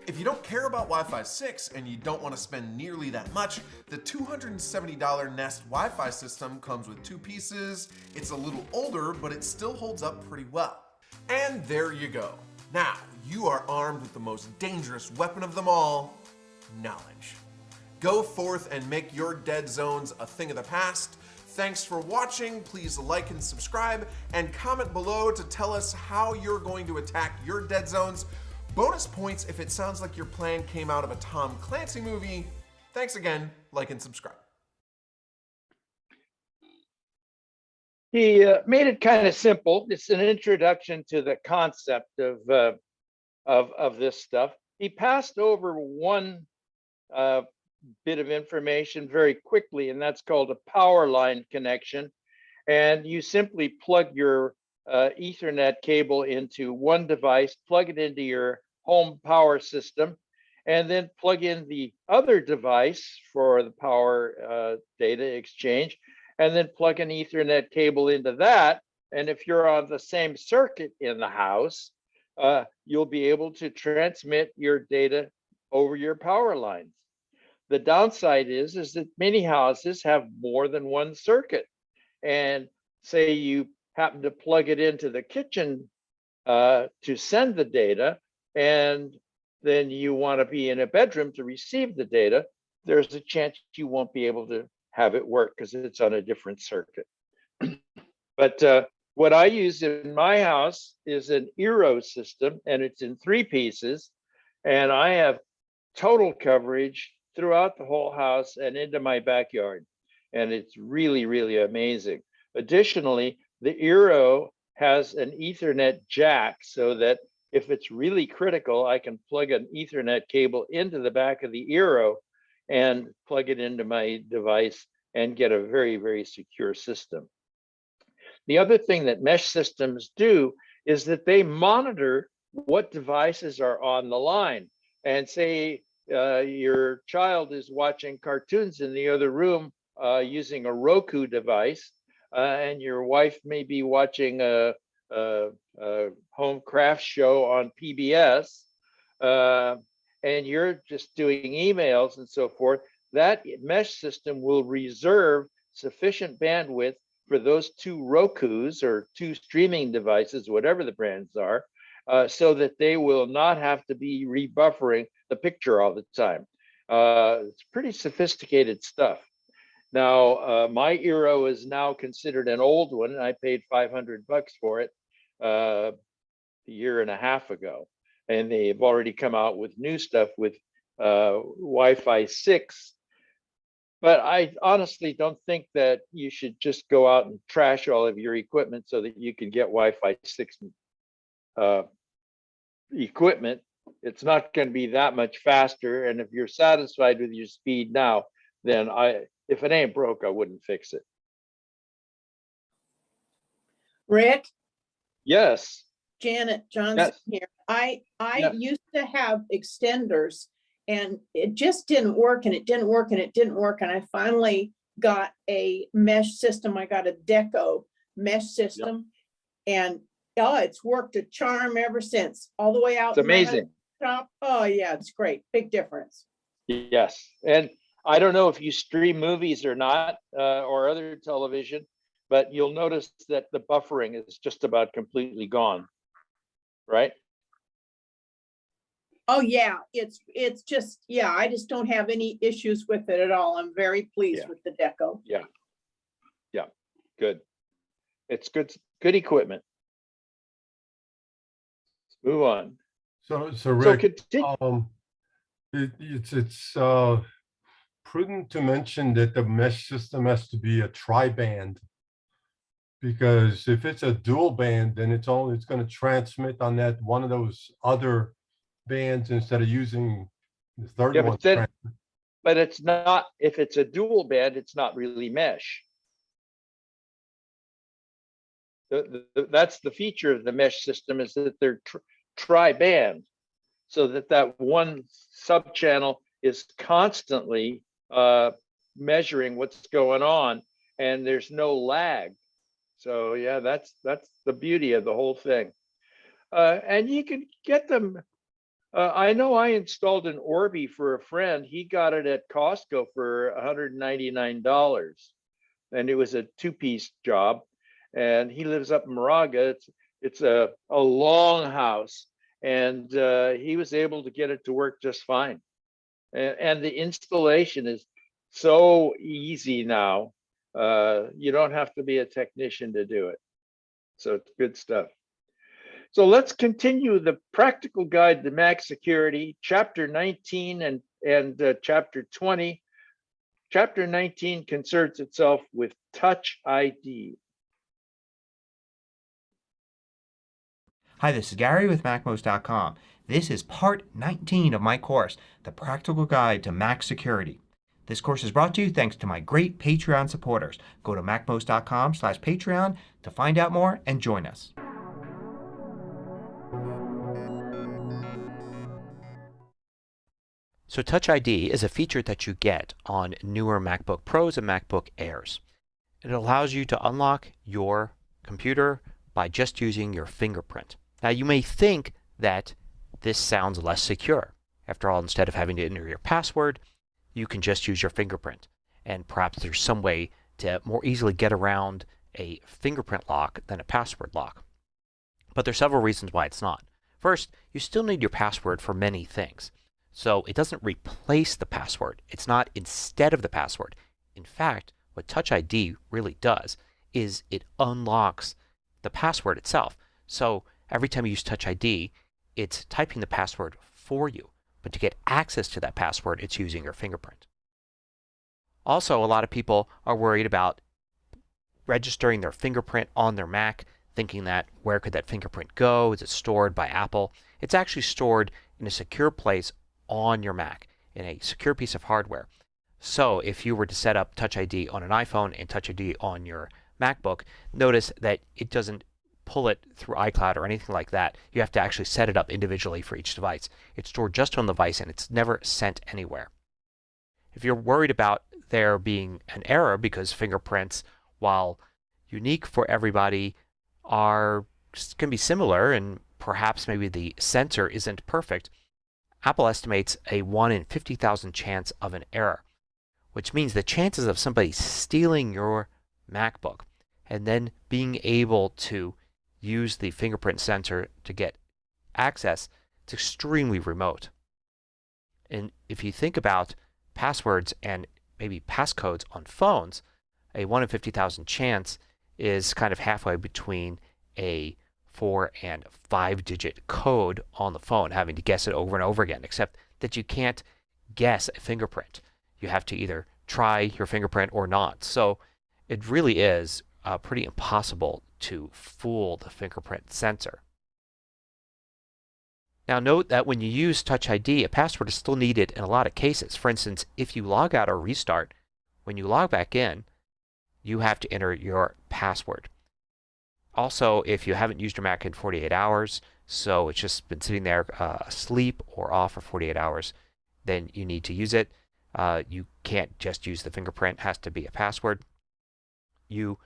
Speaker 10: If you don't care about Wi-Fi 6 and you don't want to spend nearly that much, the $270 Nest Wi-Fi system comes with two pieces. It's a little older, but it still holds up pretty well. And there you go. Now, you are armed with the most dangerous weapon of them all, knowledge. Go forth and make your dead zones a thing of the past. Thanks for watching. Please like and subscribe and comment below to tell us how you're going to attack your dead zones. Bonus points if it sounds like your plan came out of a Tom Clancy movie. Thanks again. Like and subscribe.
Speaker 1: He made it kind of simple. It's an introduction to the concept of this stuff. He passed over one bit of information very quickly, and that's called a power line connection. And you simply plug your Ethernet cable into one device, plug it into your home power system, and then plug in the other device for the power data exchange, and then plug an Ethernet cable into that. And if you're on the same circuit in the house, you'll be able to transmit your data over your power lines. The downside is that many houses have more than one circuit. And say you happen to plug it into the kitchen to send the data, and then you want to be in a bedroom to receive the data, there's a chance you won't be able to have it work because it's on a different circuit. But what I use in my house is an Eero system, and it's in 3 pieces, and I have total coverage throughout the whole house and into my backyard. And it's really, really amazing. Additionally, the Eero has an Ethernet jack so that if it's really critical, I can plug an Ethernet cable into the back of the Eero and plug it into my device and get a very, very secure system. The other thing that mesh systems do is that they monitor what devices are on the line. And say your child is watching cartoons in the other room using a Roku device, and your wife may be watching a home craft show on PBS, and you're just doing emails and so forth, that mesh system will reserve sufficient bandwidth for those 2 Rokus or 2 streaming devices, whatever the brands are, so that they will not have to be rebuffering the picture all the time. It's pretty sophisticated stuff. Now, my Eero is now considered an old one, and I paid $500 for it a year and a half ago. And they've already come out with new stuff with Wi-Fi 6. But I honestly don't think that you should just go out and trash all of your equipment so that you can get Wi-Fi 6 equipment. It's not going to be that much faster. And if you're satisfied with your speed now, then if it ain't broke, I wouldn't fix it.
Speaker 11: Rick,
Speaker 1: Yes.
Speaker 11: Janet Johnson
Speaker 1: Yes.
Speaker 11: here. I
Speaker 1: Yeah.
Speaker 11: used to have extenders and it just didn't work and it didn't work and it didn't work. And I finally got a mesh system. I got a Deco mesh system, and it's worked a charm ever since, all the way out.
Speaker 1: It's amazing.
Speaker 11: Shop. Oh yeah, it's great. Big difference.
Speaker 1: Yes. And I don't know if you stream movies or not, or other television, but you'll notice that the buffering is just about completely gone, right?
Speaker 11: Oh yeah, it's just, yeah, I just don't have any issues with it at all. I'm very pleased with the Deco.
Speaker 1: Yeah. Yeah. Good. It's good equipment. Let's move on.
Speaker 7: So Rick,
Speaker 1: continue.
Speaker 7: it's prudent to mention that the mesh system has to be a tri-band, because if it's a dual band, then it's going to transmit on that one of those other bands instead of using the third one.
Speaker 1: But it's not, if it's a dual band, it's not really mesh. That's the feature of the mesh system, is that they're tri-band, so that one subchannel is constantly measuring what's going on, and there's no lag. So yeah, that's the beauty of the whole thing. And you can get them. I know I installed an Orbi for a friend. He got it at Costco for $199, and it was a 2-piece job. And he lives up in Moraga. It's a long house, and he was able to get it to work just fine. And the installation is so easy now. You don't have to be a technician to do it. So it's good stuff. So let's continue the practical guide to Mac security, chapter 19 and chapter 20. Chapter 19 concerns itself with Touch ID.
Speaker 3: Hi, this is Gary with MacMost.com. This is part 19 of my course, The Practical Guide to Mac Security. This course is brought to you thanks to my great Patreon supporters. Go to MacMost.com/Patreon to find out more and join us. So Touch ID is a feature that you get on newer MacBook Pros and MacBook Airs. It allows you to unlock your computer by just using your fingerprint. Now you may think that this sounds less secure. After all, instead of having to enter your password, you can just use your fingerprint. And perhaps there's some way to more easily get around a fingerprint lock than a password lock. But there's several reasons why it's not. First, you still need your password for many things. So it doesn't replace the password. It's not instead of the password. In fact, what Touch ID really does is it unlocks the password itself. So every time you use Touch ID, it's typing the password for you. But to get access to that password, it's using your fingerprint. Also, a lot of people are worried about registering their fingerprint on their Mac, thinking that where could that fingerprint go? Is it stored by Apple? It's actually stored in a secure place on your Mac, in a secure piece of hardware. So if you were to set up Touch ID on an iPhone and Touch ID on your MacBook, notice that it doesn't pull it through iCloud or anything like that. You have to actually set it up individually for each device. It's stored just on the device and it's never sent anywhere. If you're worried about there being an error because fingerprints, while unique for everybody, can be similar and perhaps maybe the sensor isn't perfect, Apple estimates a 1 in 50,000 chance of an error, which means the chances of somebody stealing your MacBook and then being able to use the fingerprint sensor to get access is extremely remote. And if you think about passwords and maybe passcodes on phones, a 1 in 50,000 chance is kind of halfway between a 4 and 5-digit code on the phone, having to guess it over and over again, except that you can't guess a fingerprint. You have to either try your fingerprint or not. So it really is pretty impossible to fool the fingerprint sensor. Now note that when you use Touch ID, a password is still needed in a lot of cases. For instance, if you log out or restart, when you log back in, you have to enter your password. Also, if you haven't used your Mac in 48 hours, so it's just been sitting there asleep or off for 48 hours, then you need to use it. You can't just use the fingerprint. It has to be a password. You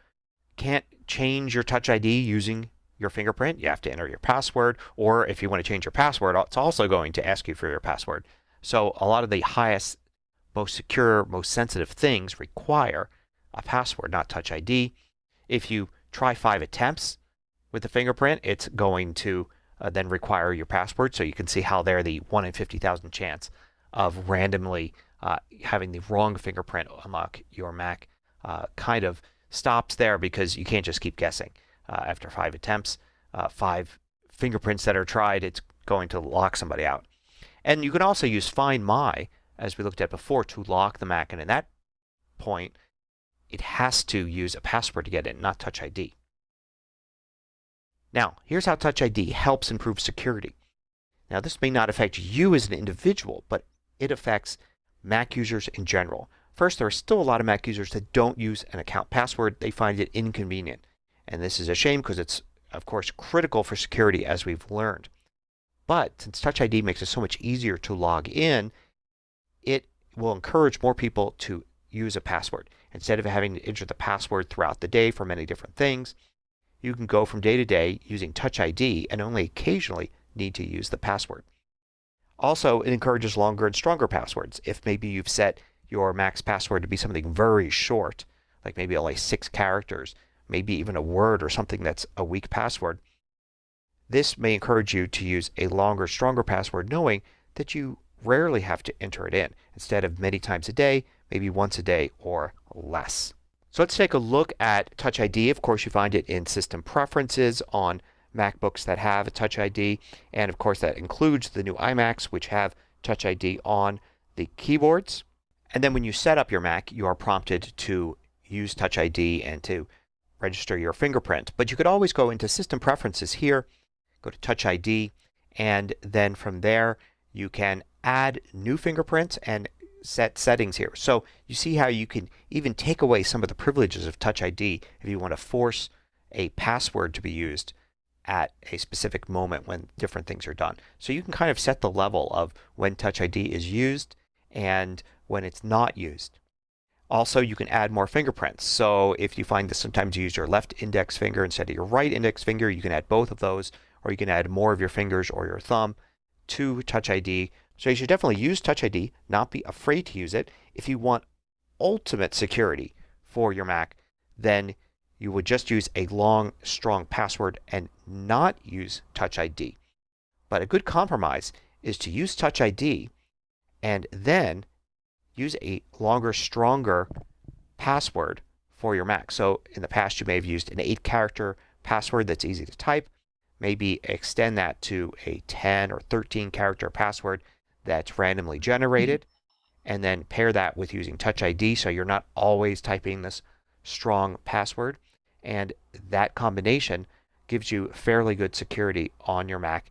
Speaker 3: can't change your Touch ID using your fingerprint. You have to enter your password, or if you want to change your password, it's also going to ask you for your password. So a lot of the highest, most secure, most sensitive things require a password, not Touch ID. If you try 5 attempts with the fingerprint, it's going to then require your password. So you can see how there the 1 in 50,000 chance of randomly having the wrong fingerprint unlock your Mac kind of stops there, because you can't just keep guessing. After 5 attempts, 5 fingerprints that are tried, it's going to lock somebody out. And you can also use Find My, as we looked at before, to lock the Mac. And at that point, it has to use a password to get in, not Touch ID. Now, here's how Touch ID helps improve security. Now, this may not affect you as an individual, but it affects Mac users in general. First, there are still a lot of Mac users that don't use an account password. They find it inconvenient. And this is a shame, because it's, of course, critical for security, as we've learned. But since Touch ID makes it so much easier to log in, it will encourage more people to use a password. Instead of having to enter the password throughout the day for many different things, you can go from day to day using Touch ID and only occasionally need to use the password. Also, it encourages longer and stronger passwords. If maybe you've set your Mac's password to be something very short, like maybe only 6 characters, maybe even a word or something that's a weak password, this may encourage you to use a longer, stronger password, knowing that you rarely have to enter it in, instead of many times a day, maybe once a day or less. So let's take a look at Touch ID. Of course, you find it in System Preferences on MacBooks that have a Touch ID. And of course, that includes the new iMacs, which have Touch ID on the keyboards. And then when you set up your Mac, you are prompted to use Touch ID and to register your fingerprint. But you could always go into System Preferences here, go to Touch ID, and then from there you can add new fingerprints and set settings here. So you see how you can even take away some of the privileges of Touch ID if you want to force a password to be used at a specific moment when different things are done. So you can kind of set the level of when Touch ID is used and when it's not used. Also, you can add more fingerprints. So if you find that sometimes you use your left index finger instead of your right index finger, you can add both of those, or you can add more of your fingers or your thumb to Touch ID. So you should definitely use Touch ID, not be afraid to use it. If you want ultimate security for your Mac, then you would just use a long, strong password and not use Touch ID. But a good compromise is to use Touch ID and then use a longer, stronger password for your Mac. So in the past you may have used an 8-character password that's easy to type. Maybe extend that to a 10 or 13-character password that's randomly generated, and then pair that with using Touch ID so you're not always typing this strong password. And that combination gives you fairly good security on your Mac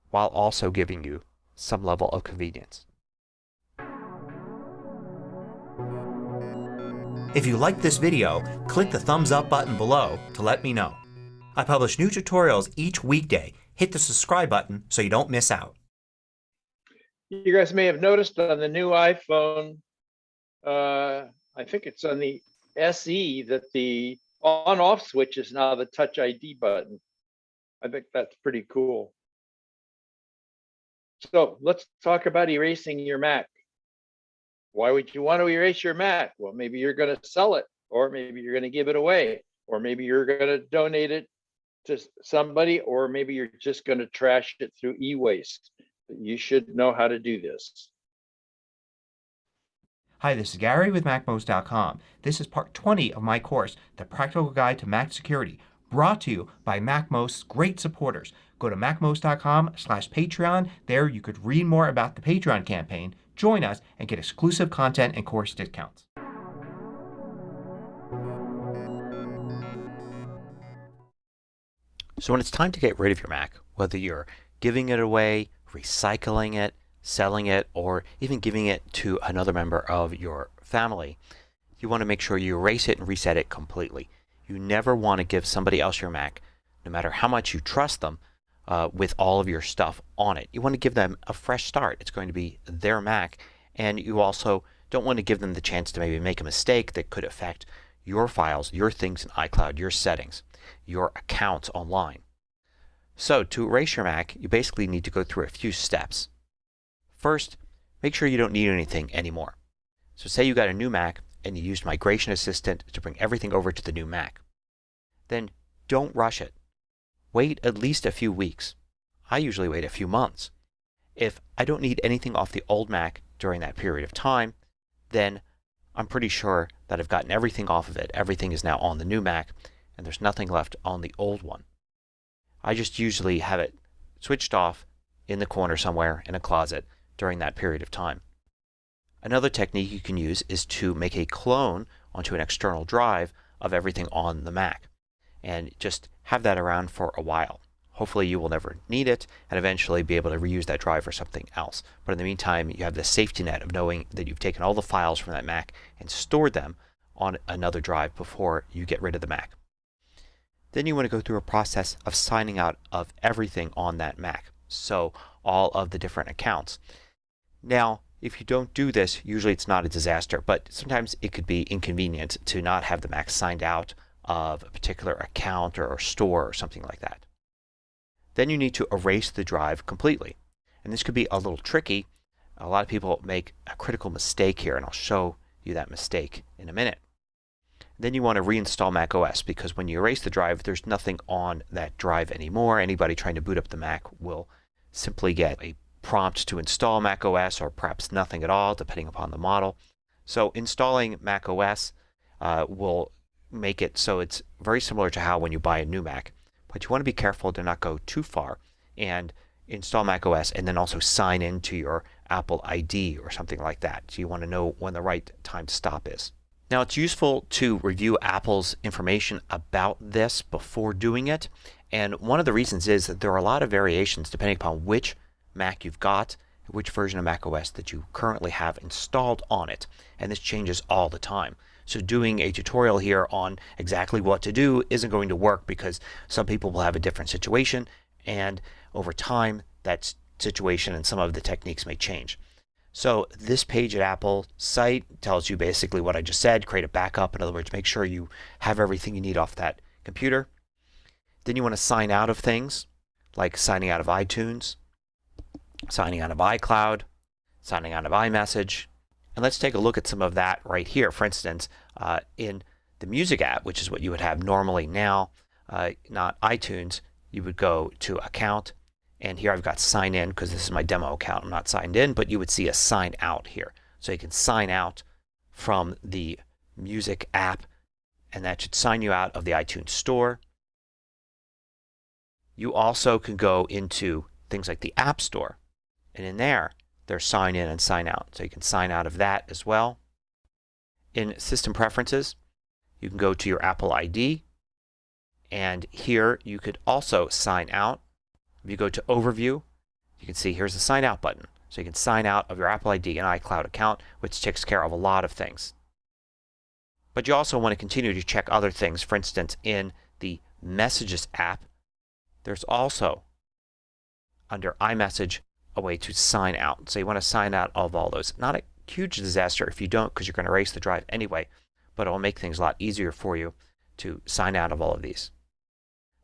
Speaker 3: while also giving you some level of convenience. If you liked this video, click the thumbs up button below to let me know. I publish new tutorials each weekday. Hit the subscribe button so you don't miss out.
Speaker 1: You guys may have noticed on the new iPhone, I think it's on the SE, that the on-off switch is now the Touch ID button. I think that's pretty cool. So let's talk about erasing your Mac. Why would you want to erase your Mac? Well, maybe you're going to sell it, or maybe you're going to give it away, or maybe you're going to donate it to somebody, or maybe you're just going to trash it through e-waste. You should know how to do this.
Speaker 3: Hi, this is Gary with MacMost.com. This is part 20 of my course, The Practical Guide to Mac Security, brought to you by MacMost's great supporters. Go to MacMost.com/Patreon. There you could read more about the Patreon campaign, join us, and get exclusive content and course discounts. So when it's time to get rid of your Mac, whether you're giving it away, recycling it, selling it, or even giving it to another member of your family, you want to make sure you erase it and reset it completely. You never want to give somebody else your Mac, no matter how much you trust them, with all of your stuff on it. You want to give them a fresh start. It's going to be their Mac, and you also don't want to give them the chance to maybe make a mistake that could affect your files, your things in iCloud, your settings, your accounts online. So to erase your Mac, you basically need to go through a few steps. First, make sure you don't need anything anymore. So say you got a new Mac and you used Migration Assistant to bring everything over to the new Mac. Then don't rush it. Wait at least a few weeks. I usually wait a few months. If I don't need anything off the old Mac during that period of time, then I'm pretty sure that I've gotten everything off of it. Everything is now on the new Mac and there's nothing left on the old one. I just usually have it switched off in the corner somewhere in a closet during that period of time. Another technique you can use is to make a clone onto an external drive of everything on the Mac and just have that around for a while. Hopefully you will never need it and eventually be able to reuse that drive for something else. But in the meantime, you have the safety net of knowing that you've taken all the files from that Mac and stored them on another drive before you get rid of the Mac. Then you want to go through a process of signing out of everything on that Mac. So all of the different accounts. Now, if you don't do this, usually it's not a disaster, but sometimes it could be inconvenient to not have the Mac signed out of a particular account or store or something like that. Then you need to erase the drive completely. And this could be a little tricky. A lot of people make a critical mistake here, and I'll show you that mistake in a minute. Then you want to reinstall Mac OS, because when you erase the drive, there's nothing on that drive anymore. Anybody trying to boot up the Mac will simply get a prompt to install Mac OS, or perhaps nothing at all, depending upon the model. So installing Mac OS will make it so it's very similar to how when you buy a new Mac. But you want to be careful to not go too far and install macOS and then also sign into your Apple ID or something like that. So you want to know when the right time to stop is. Now it's useful to review Apple's information about this before doing it. And one of the reasons is that there are a lot of variations depending upon which Mac you've got, which version of macOS that you currently have installed on it. And this changes all the time. So doing a tutorial here on exactly what to do isn't going to work because some people will have a different situation, and over time that situation and some of the techniques may change. So this page at Apple site tells you basically what I just said. Create a backup. In other words, make sure you have everything you need off that computer. Then you want to sign out of things like signing out of iTunes, signing out of iCloud, signing out of iMessage. And let's take a look at some of that right here. For instance, in the Music app, which is what you would have normally now, not iTunes, you would go to Account. And here I've got Sign In because this is my demo account. I'm not signed in, but you would see a Sign Out here. So you can sign out from the Music app, and that should sign you out of the iTunes Store. You also can go into things like the App Store. And in there, there's Sign In and Sign Out. So you can sign out of that as well. In System Preferences, you can go to your Apple ID. And here you could also sign out. If you go to Overview, you can see here's the Sign Out button. So you can sign out of your Apple ID and iCloud account, which takes care of a lot of things. But you also want to continue to check other things. For instance, in the Messages app, there's also, under iMessage, a way to sign out. So you want to sign out of all those. Not a huge disaster if you don't, because you're going to erase the drive anyway, but it will make things a lot easier for you to sign out of all of these.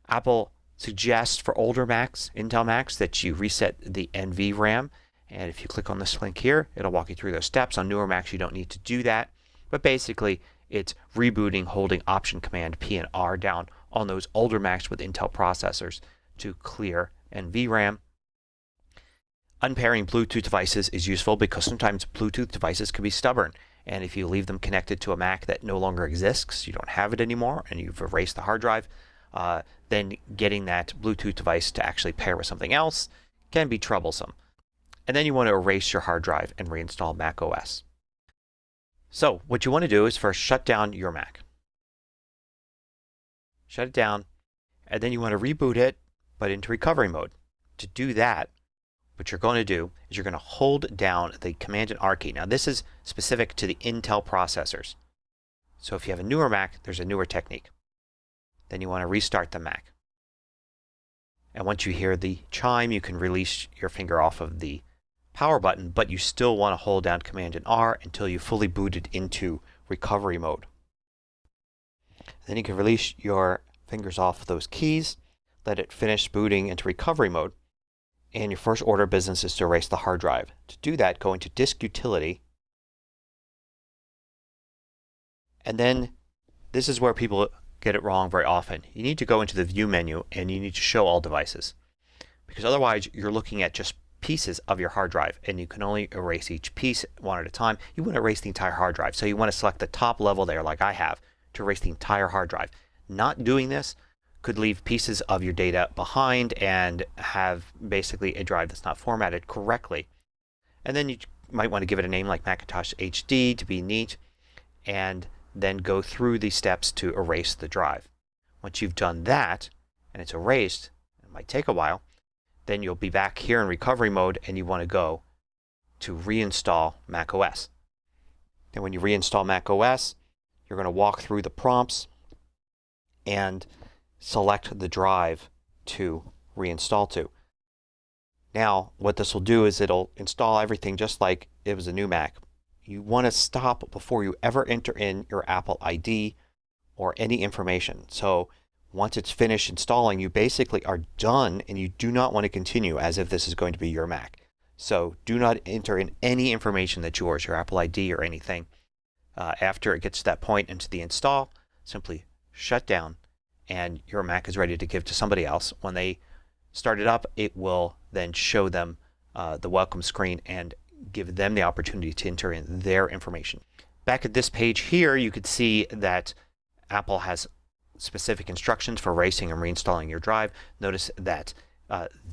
Speaker 3: Apple suggests for older Macs, Intel Macs, that you reset the NVRAM. And if you click on this link here, it'll walk you through those steps. On newer Macs, you don't need to do that. But basically, it's rebooting, holding Option Command P and R down on those older Macs with Intel processors to clear NVRAM. Unpairing Bluetooth devices is useful because sometimes Bluetooth devices can be stubborn. And if you leave them connected to a Mac that no longer exists, you don't have it anymore, and you've erased the hard drive, then getting that Bluetooth device to actually pair with something else can be troublesome. And then you want to erase your hard drive and reinstall macOS. So what you want to do is first shut down your Mac. Shut it down, and then you want to reboot it, but into recovery mode. To do that, what you're going to do is you're going to hold down the Command and R key. Now this is specific to the Intel processors. So if you have a newer Mac, there's a newer technique. Then you want to restart the Mac. And once you hear the chime, you can release your finger off of the power button, but you still want to hold down Command and R until you fully booted into recovery mode. Then you can release your fingers off those keys, let it finish booting into recovery mode, and your first order of business is to erase the hard drive. To do that, go into Disk Utility, and then this is where people get it wrong very often. You need to go into the View menu and you need to show all devices, because otherwise you're looking at just pieces of your hard drive and you can only erase each piece one at a time. You want to erase the entire hard drive, so you want to select the top level there like I have to erase the entire hard drive. Not doing this could leave pieces of your data behind and have basically a drive that's not formatted correctly. And then you might want to give it a name like Macintosh HD to be neat, and then go through the steps to erase the drive. Once you've done that and it's erased, it might take a while, then you'll be back here in recovery mode and you want to go to reinstall macOS. And when you reinstall macOS, you're going to walk through the prompts and select the drive to reinstall to. Now what this will do is it'll install everything just like it was a new Mac. You want to stop before you ever enter in your Apple ID or any information. So once it's finished installing, you basically are done and you do not want to continue as if this is going to be your Mac. So do not enter in any information that's yours, your Apple ID or anything. After it gets to that point into the install, simply shut down and your Mac is ready to give to somebody else. When they start it up, it will then show them the welcome screen and give them the opportunity to enter in their information. Back at this page here, you could see that Apple has specific instructions for erasing and reinstalling your drive. Notice that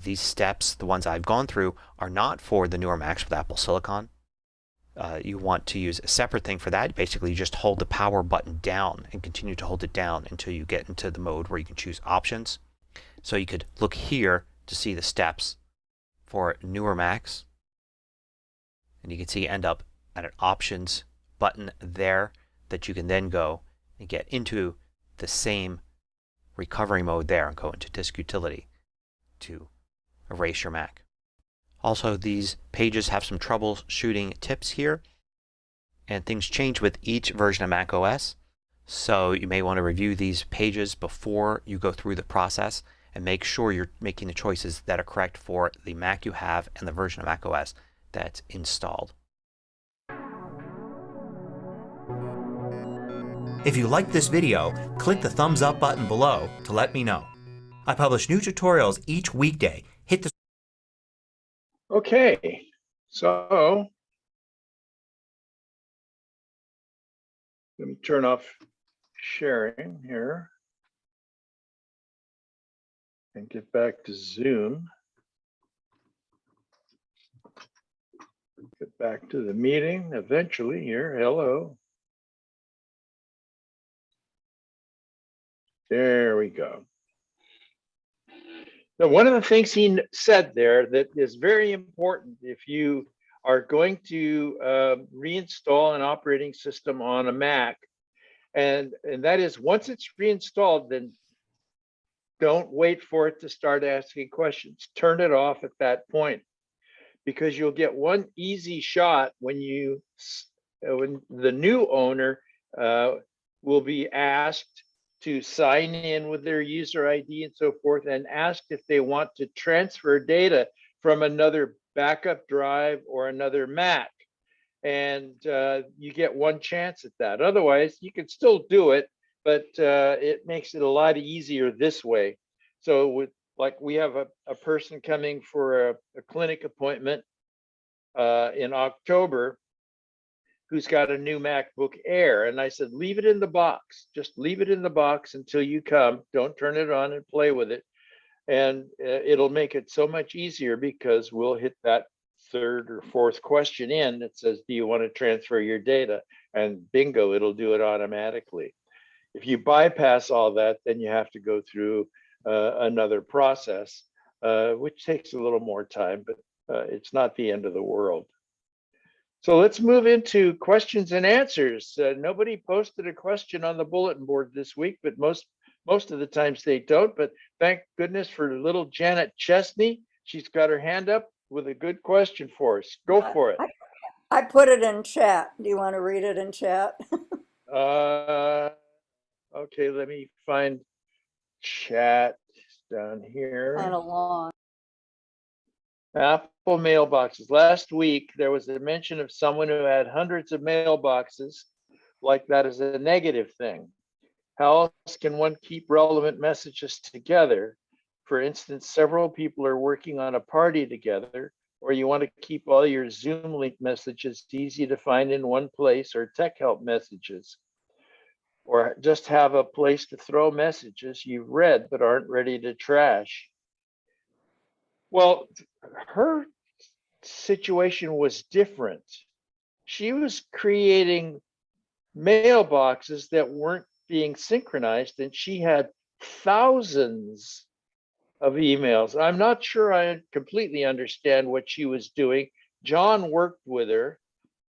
Speaker 3: these steps, the ones I've gone through, are not for the newer Macs with Apple Silicon. You want to use a separate thing for that. Basically, you just hold the power button down and continue to hold it down until you get into the mode where you can choose options. So you could look here to see the steps for newer Macs. And you can see end up at an options button there that you can then go and get into the same recovery mode there and go into disk utility to erase your Mac. Also, these pages have some troubleshooting tips here, and things change with each version of Mac OS. So you may want to review these pages before you go through the process and make sure you're making the choices that are correct for the Mac you have and the version of Mac OS that's installed. If you liked this video, click the thumbs up button below to let me know. I publish new tutorials each weekday. Hit the
Speaker 1: Okay, so let me turn off sharing here and get back to Zoom. Get back to the meeting eventually here. Hello. There we go. Now, one of the things he said there that is very important if you are going to reinstall an operating system on a Mac, and that is once it's reinstalled, then don't wait for it to start asking questions. Turn it off at that point, because you'll get one easy shot when the new owner will be asked to sign in with their user ID and so forth, and asked if they want to transfer data from another backup drive or another Mac. And you get one chance at that. Otherwise, you can still do it, but it makes it a lot easier this way. So we have a person coming for a clinic appointment in October who's got a new MacBook Air. And I said, leave it in the box. Just leave it in the box until you come. Don't turn it on and play with it. And it'll make it so much easier, because we'll hit that third or fourth question in that says, do you want to transfer your data? And bingo, it'll do it automatically. If you bypass all that, then you have to go through another process, which takes a little more time, but it's not the end of the world. So let's move into questions and answers. Nobody posted a question on the bulletin board this week, but most of the times they don't. But thank goodness for little Janet Chesney. She's got her hand up with a good question for us. Go for it.
Speaker 8: I put it in chat. Do you want to read it in chat?
Speaker 1: Okay, let me find chat down here.
Speaker 8: Kind of long.
Speaker 1: Apple mailboxes. Last week, there was a mention of someone who had hundreds of mailboxes, like that is a negative thing. How else can one keep relevant messages together? For instance, several people are working on a party together, or you want to keep all your Zoom link messages easy to find in one place, or tech help messages, or just have a place to throw messages you've read but aren't ready to trash. Well, her situation was different. She was creating mailboxes that weren't being synchronized, and she had thousands of emails. I'm not sure I completely understand what she was doing. John worked with her.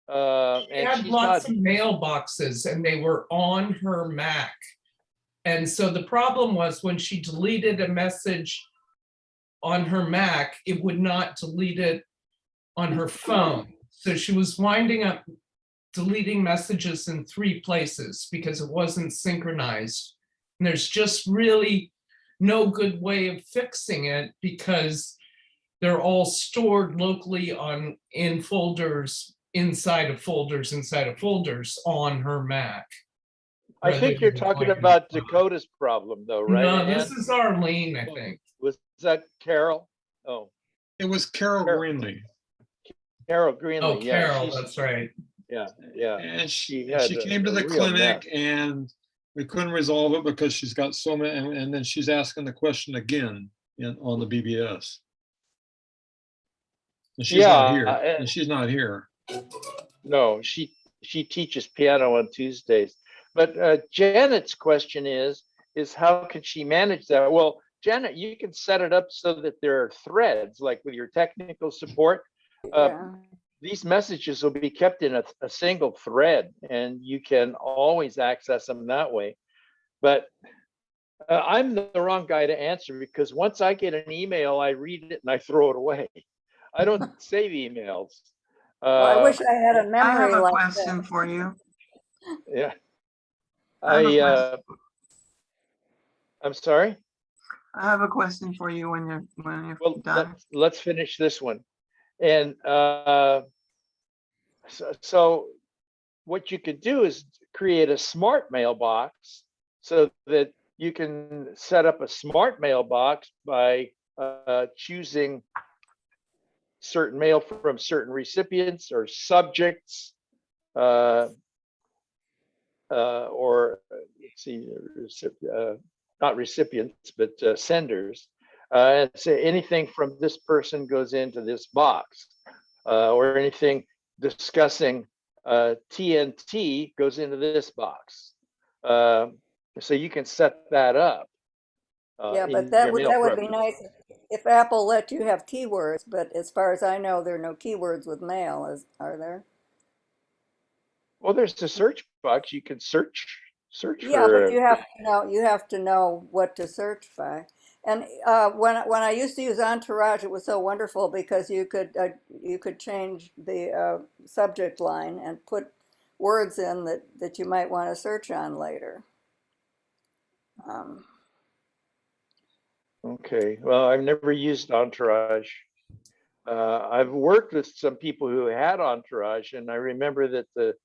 Speaker 5: She had lots of mailboxes, and they were on her Mac. And so the problem was, when she deleted a message on her Mac, it would not delete it on her phone. So she was winding up deleting messages in 3 places because it wasn't synchronized. And there's just really no good way of fixing it, because they're all stored locally in folders inside of folders inside of folders on her Mac.
Speaker 1: I think you're talking about Dakota's problem, though, right?
Speaker 5: No, this is Arlene, I think.
Speaker 1: Was that Carol? Oh,
Speaker 9: It was Carol Greenlee.
Speaker 1: Carol Greenlee.
Speaker 5: Oh,
Speaker 1: yeah,
Speaker 5: Carol, that's right.
Speaker 1: Yeah.
Speaker 9: And she
Speaker 1: had
Speaker 9: came to
Speaker 1: a
Speaker 9: the
Speaker 1: real
Speaker 9: clinic
Speaker 1: mess.
Speaker 9: and We couldn't resolve it because she's got so many, and then she's asking the question again on the BBS. And she's not here. And she's not here.
Speaker 1: No, she teaches piano on Tuesdays. But Janet's question is how can she manage that? Well, Janet, you can set it up so that there are threads, like with your technical support.
Speaker 8: Yeah.
Speaker 1: These messages will be kept in a single thread, and you can always access them that way. But I'm the wrong guy to answer, because once I get an email, I read it and I throw it away. I don't save emails.
Speaker 8: Well, I wish I had a
Speaker 6: I
Speaker 8: memory
Speaker 6: have a
Speaker 8: like
Speaker 6: question
Speaker 8: that.
Speaker 6: for you.
Speaker 1: Yeah.
Speaker 6: I have a question.
Speaker 1: I'm sorry.
Speaker 6: I have a question for you when you're
Speaker 1: Well,
Speaker 6: done.
Speaker 1: let's finish this one. And so what you could do is create a smart mailbox so that you can set up a smart mailbox by choosing certain mail from certain recipients or subjects, or let's see, not recipients, but senders. And say anything from this person goes into this box, or anything discussing TNT goes into this box. So you can set that up.
Speaker 8: Yeah, but
Speaker 1: in
Speaker 8: that
Speaker 1: your
Speaker 8: would
Speaker 1: mail
Speaker 8: be
Speaker 1: preference.
Speaker 8: nice if Apple let you have keywords, but as far as I know, there are no keywords with mail, are there?
Speaker 1: Well, there's the search box. You can search
Speaker 8: Yeah, but
Speaker 1: for.
Speaker 8: you have to know what to search by. And when I used to use Entourage, it was so wonderful because you could change the subject line and put words in that you might want to search on later.
Speaker 1: Okay, well, I've never used Entourage. I've worked with some people who had Entourage, and I remember that the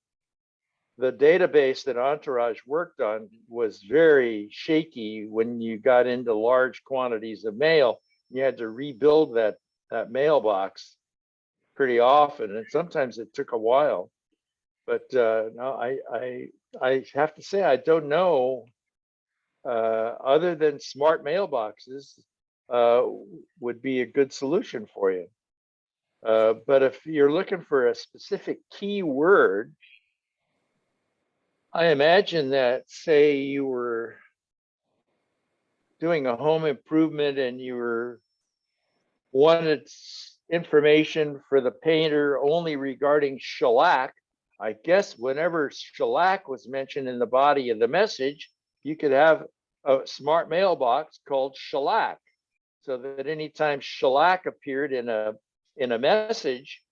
Speaker 1: database that Entourage worked on was very shaky when you got into large quantities of mail. You had to rebuild that mailbox pretty often, and sometimes it took a while. But no, I have to say I don't know. Other than smart mailboxes, would be a good solution for you. But if you're looking for a specific keyword, I imagine that, say you were doing a home improvement and you wanted information for the painter only regarding shellac. I guess whenever shellac was mentioned in the body of the message, you could have a smart mailbox called shellac, so that anytime shellac appeared in a message,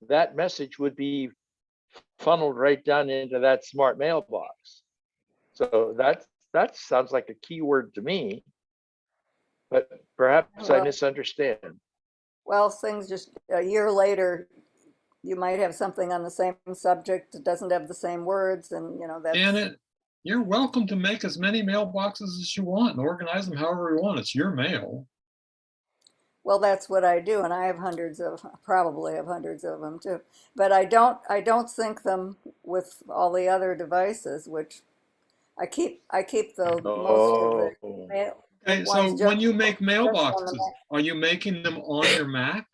Speaker 1: that message would be funneled right down into that smart mailbox. So that sounds like a keyword to me, but perhaps I misunderstand.
Speaker 8: Well, things just a year later, you might have something on the same subject that doesn't have the same words, and that's.
Speaker 9: Janet, you're welcome to make as many mailboxes as you want and organize them however you want. It's your mail.
Speaker 8: Well, that's what I do, and I have probably have hundreds of them too. But I don't sync them with all the other devices, which I keep the most of the mail.
Speaker 9: Okay, so when you make mailboxes, are you making them on your Mac?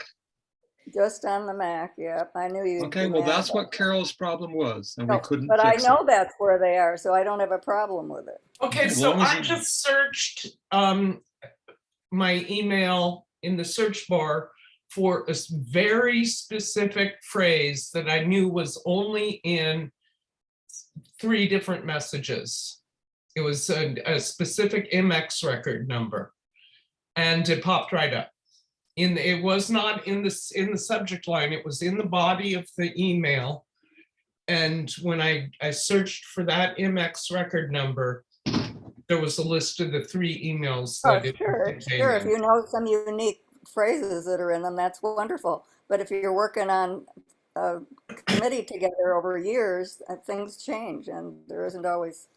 Speaker 8: Just on the Mac, yeah. I knew you'd
Speaker 9: Okay, well, that's what Carol's problem was, and we couldn't
Speaker 8: but I
Speaker 9: fix
Speaker 8: know
Speaker 9: it.
Speaker 8: that's where they are, so I don't have a problem with it.
Speaker 5: Okay, so I just searched my email in the search bar for a very specific phrase that I knew was only in 3 different messages. It was a specific MX record number, and it popped right up. It was not in the subject line. It was in the body of the email. And when I searched for that MX record number, there was a list of the 3 emails.
Speaker 8: Sure. If you know some unique phrases that are in them, that's wonderful. But if you're working on a committee together over years, things change, and there isn't always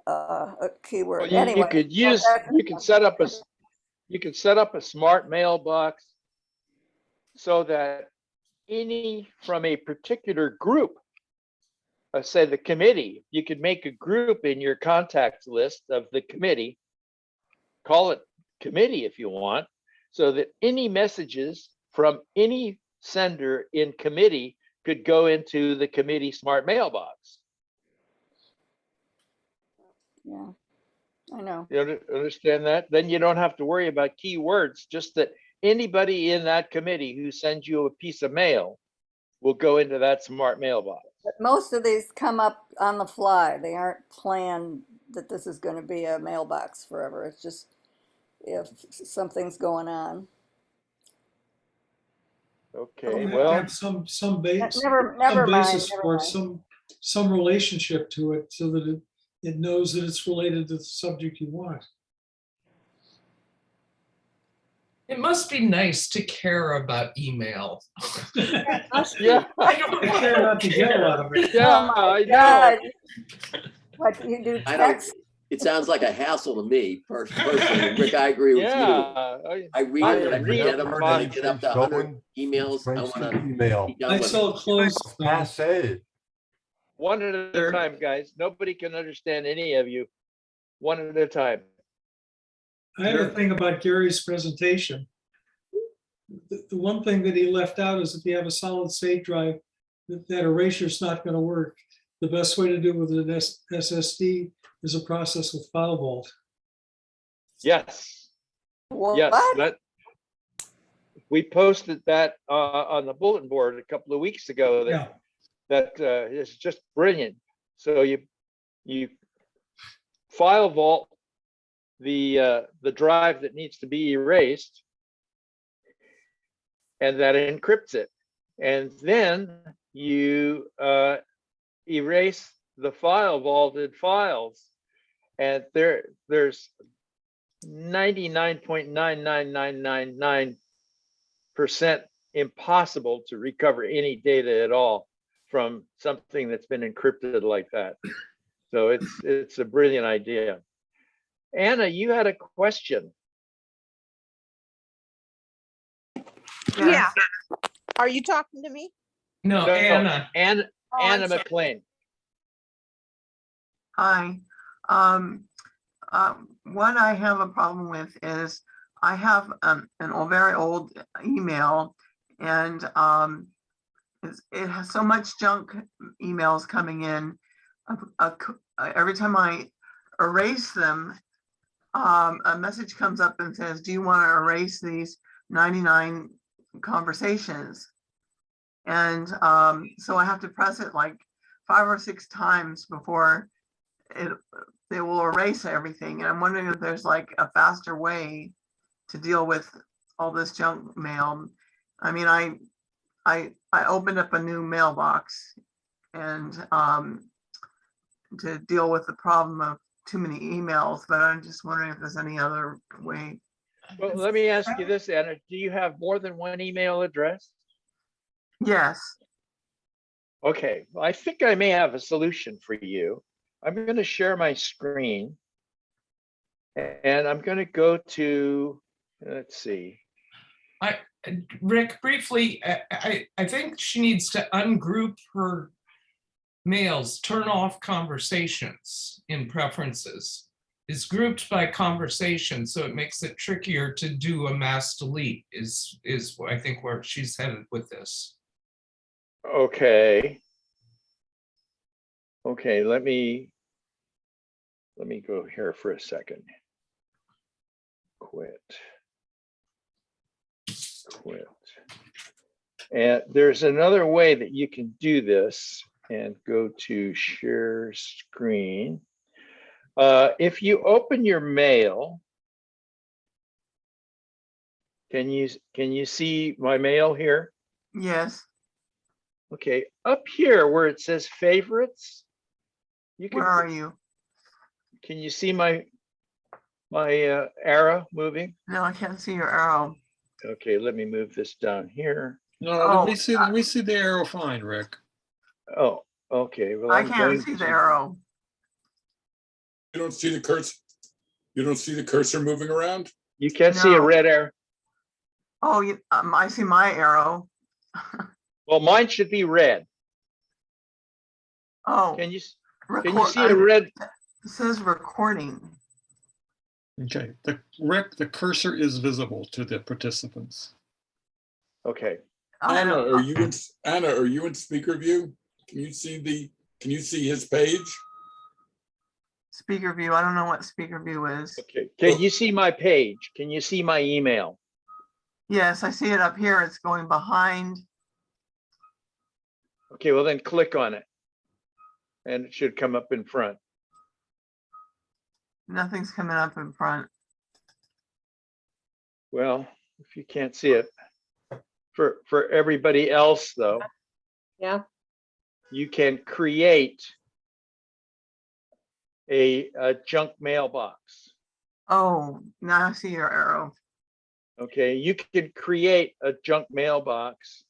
Speaker 8: a keyword.
Speaker 1: Well,
Speaker 8: anyway,
Speaker 1: you can set up a smart mailbox so that any from a particular group say the committee, you could make a group in your contact list of the committee, call it committee if you want, so that any messages from any sender in committee could go into the committee smart mailbox.
Speaker 8: Yeah, I know.
Speaker 1: You understand that? Then you don't have to worry about keywords, just that anybody in that committee who sends you a piece of mail will go into that smart mailbox.
Speaker 8: But most of these come up on the fly. They aren't planned that this is going to be a mailbox forever. It's just if something's going on.
Speaker 1: Okay,
Speaker 9: You have to
Speaker 1: well,
Speaker 9: have some base,
Speaker 8: Never
Speaker 9: some
Speaker 8: mind.
Speaker 9: basis
Speaker 8: Never
Speaker 9: for it,
Speaker 8: mind.
Speaker 9: some relationship to it so that it knows that it's related to the subject you want.
Speaker 5: It must be nice to care about email.
Speaker 1: yeah,
Speaker 5: I don't
Speaker 9: I care not to get a lot of it.
Speaker 1: yeah,
Speaker 8: Oh my
Speaker 1: I know.
Speaker 8: God. What, you do
Speaker 12: I don't,
Speaker 8: text?
Speaker 12: it sounds like a hassle to me personally. Rick, I agree with you.
Speaker 1: Yeah,
Speaker 12: I read
Speaker 1: I
Speaker 12: them and I
Speaker 1: read
Speaker 12: forget them.
Speaker 1: them,
Speaker 12: When
Speaker 1: but
Speaker 12: I get up to 100 emails, I
Speaker 7: Strengths
Speaker 12: want
Speaker 7: to
Speaker 12: to
Speaker 7: email.
Speaker 12: be done
Speaker 9: I
Speaker 12: with
Speaker 9: saw
Speaker 12: it.
Speaker 9: close.
Speaker 7: Passe.
Speaker 1: one at a time, guys. Nobody can understand any of you. One at a time.
Speaker 9: I have a thing about Gary's presentation. The one thing that he left out is if you have a solid state drive, that eraser's not going to work. The best way to do it with an SSD is a process with file vault.
Speaker 1: Yes, yes,
Speaker 8: What?
Speaker 1: that we posted that on the bulletin board a couple of weeks ago.
Speaker 9: Yeah.
Speaker 1: That is just brilliant. So you file vault the drive that needs to be erased, and that encrypts it, and then you erase the file vaulted files, and there's 99.99999% impossible to recover any data at all from something that's been encrypted like that. So it's a brilliant idea. Anna, you had a question.
Speaker 11: Yeah. Are you talking to me?
Speaker 5: No, Anna.
Speaker 1: Anna
Speaker 11: I'm sorry.
Speaker 1: McLean.
Speaker 6: Hi. What I have a problem with is I have very old email, and it has so much junk emails coming in. Every time I erase them, a message comes up and says, "Do you want to erase these 99 conversations?" And so I have to press it like 5 or 6 times before they will erase everything. And I'm wondering if there's like a faster way to deal with all this junk mail. I mean, I opened up a new mailbox and to deal with the problem of too many emails, but I'm just wondering if there's any other way.
Speaker 1: Well, let me ask you this, Anna. Do you have more than one email address?
Speaker 6: Yes.
Speaker 1: Okay, well, I think I may have a solution for you. I'm going to share my screen, and I'm going to go to, let's see.
Speaker 5: Rick, briefly, I think she needs to ungroup her mails, turn off conversations in preferences. It's grouped by conversation, so it makes it trickier to do a mass delete is I think where she's headed with this.
Speaker 1: Okay. Okay, let me go here for a second. Quit. And there's another way that you can do this, and go to share screen. If you open your mail, can you see my mail here?
Speaker 6: Yes.
Speaker 1: Okay, up here where it says favorites, you can.
Speaker 6: Where are you?
Speaker 1: Can you see my arrow moving?
Speaker 6: No, I can't see your arrow.
Speaker 1: Okay, let me move this down here.
Speaker 9: No, we see the arrow fine, Rick.
Speaker 1: Oh, okay. Well,
Speaker 6: I can't see the arrow.
Speaker 2: You don't see the cursor? You don't see the cursor moving around?
Speaker 1: You can't see a
Speaker 6: No.
Speaker 1: red arrow.
Speaker 6: Oh, I see my arrow.
Speaker 1: Well, mine should be red.
Speaker 6: Oh,
Speaker 1: Can you see
Speaker 6: record,
Speaker 1: a red?
Speaker 6: it says recording.
Speaker 13: Okay, Rick, the cursor is visible to the participants.
Speaker 1: Okay.
Speaker 2: Anna, are you in speaker view? Can you see his page?
Speaker 6: Speaker view, I don't know what speaker view is.
Speaker 1: Okay. Can you see my page? Can you see my email?
Speaker 6: Yes, I see it up here. It's going behind.
Speaker 1: Okay, well then click on it. And it should come up in front.
Speaker 6: Nothing's coming up in front.
Speaker 1: Well, if you can't see it, for everybody else though,
Speaker 11: Yeah.
Speaker 1: you can create a junk mailbox.
Speaker 6: Oh, now I see your arrow.
Speaker 1: Okay, you can create a junk mailbox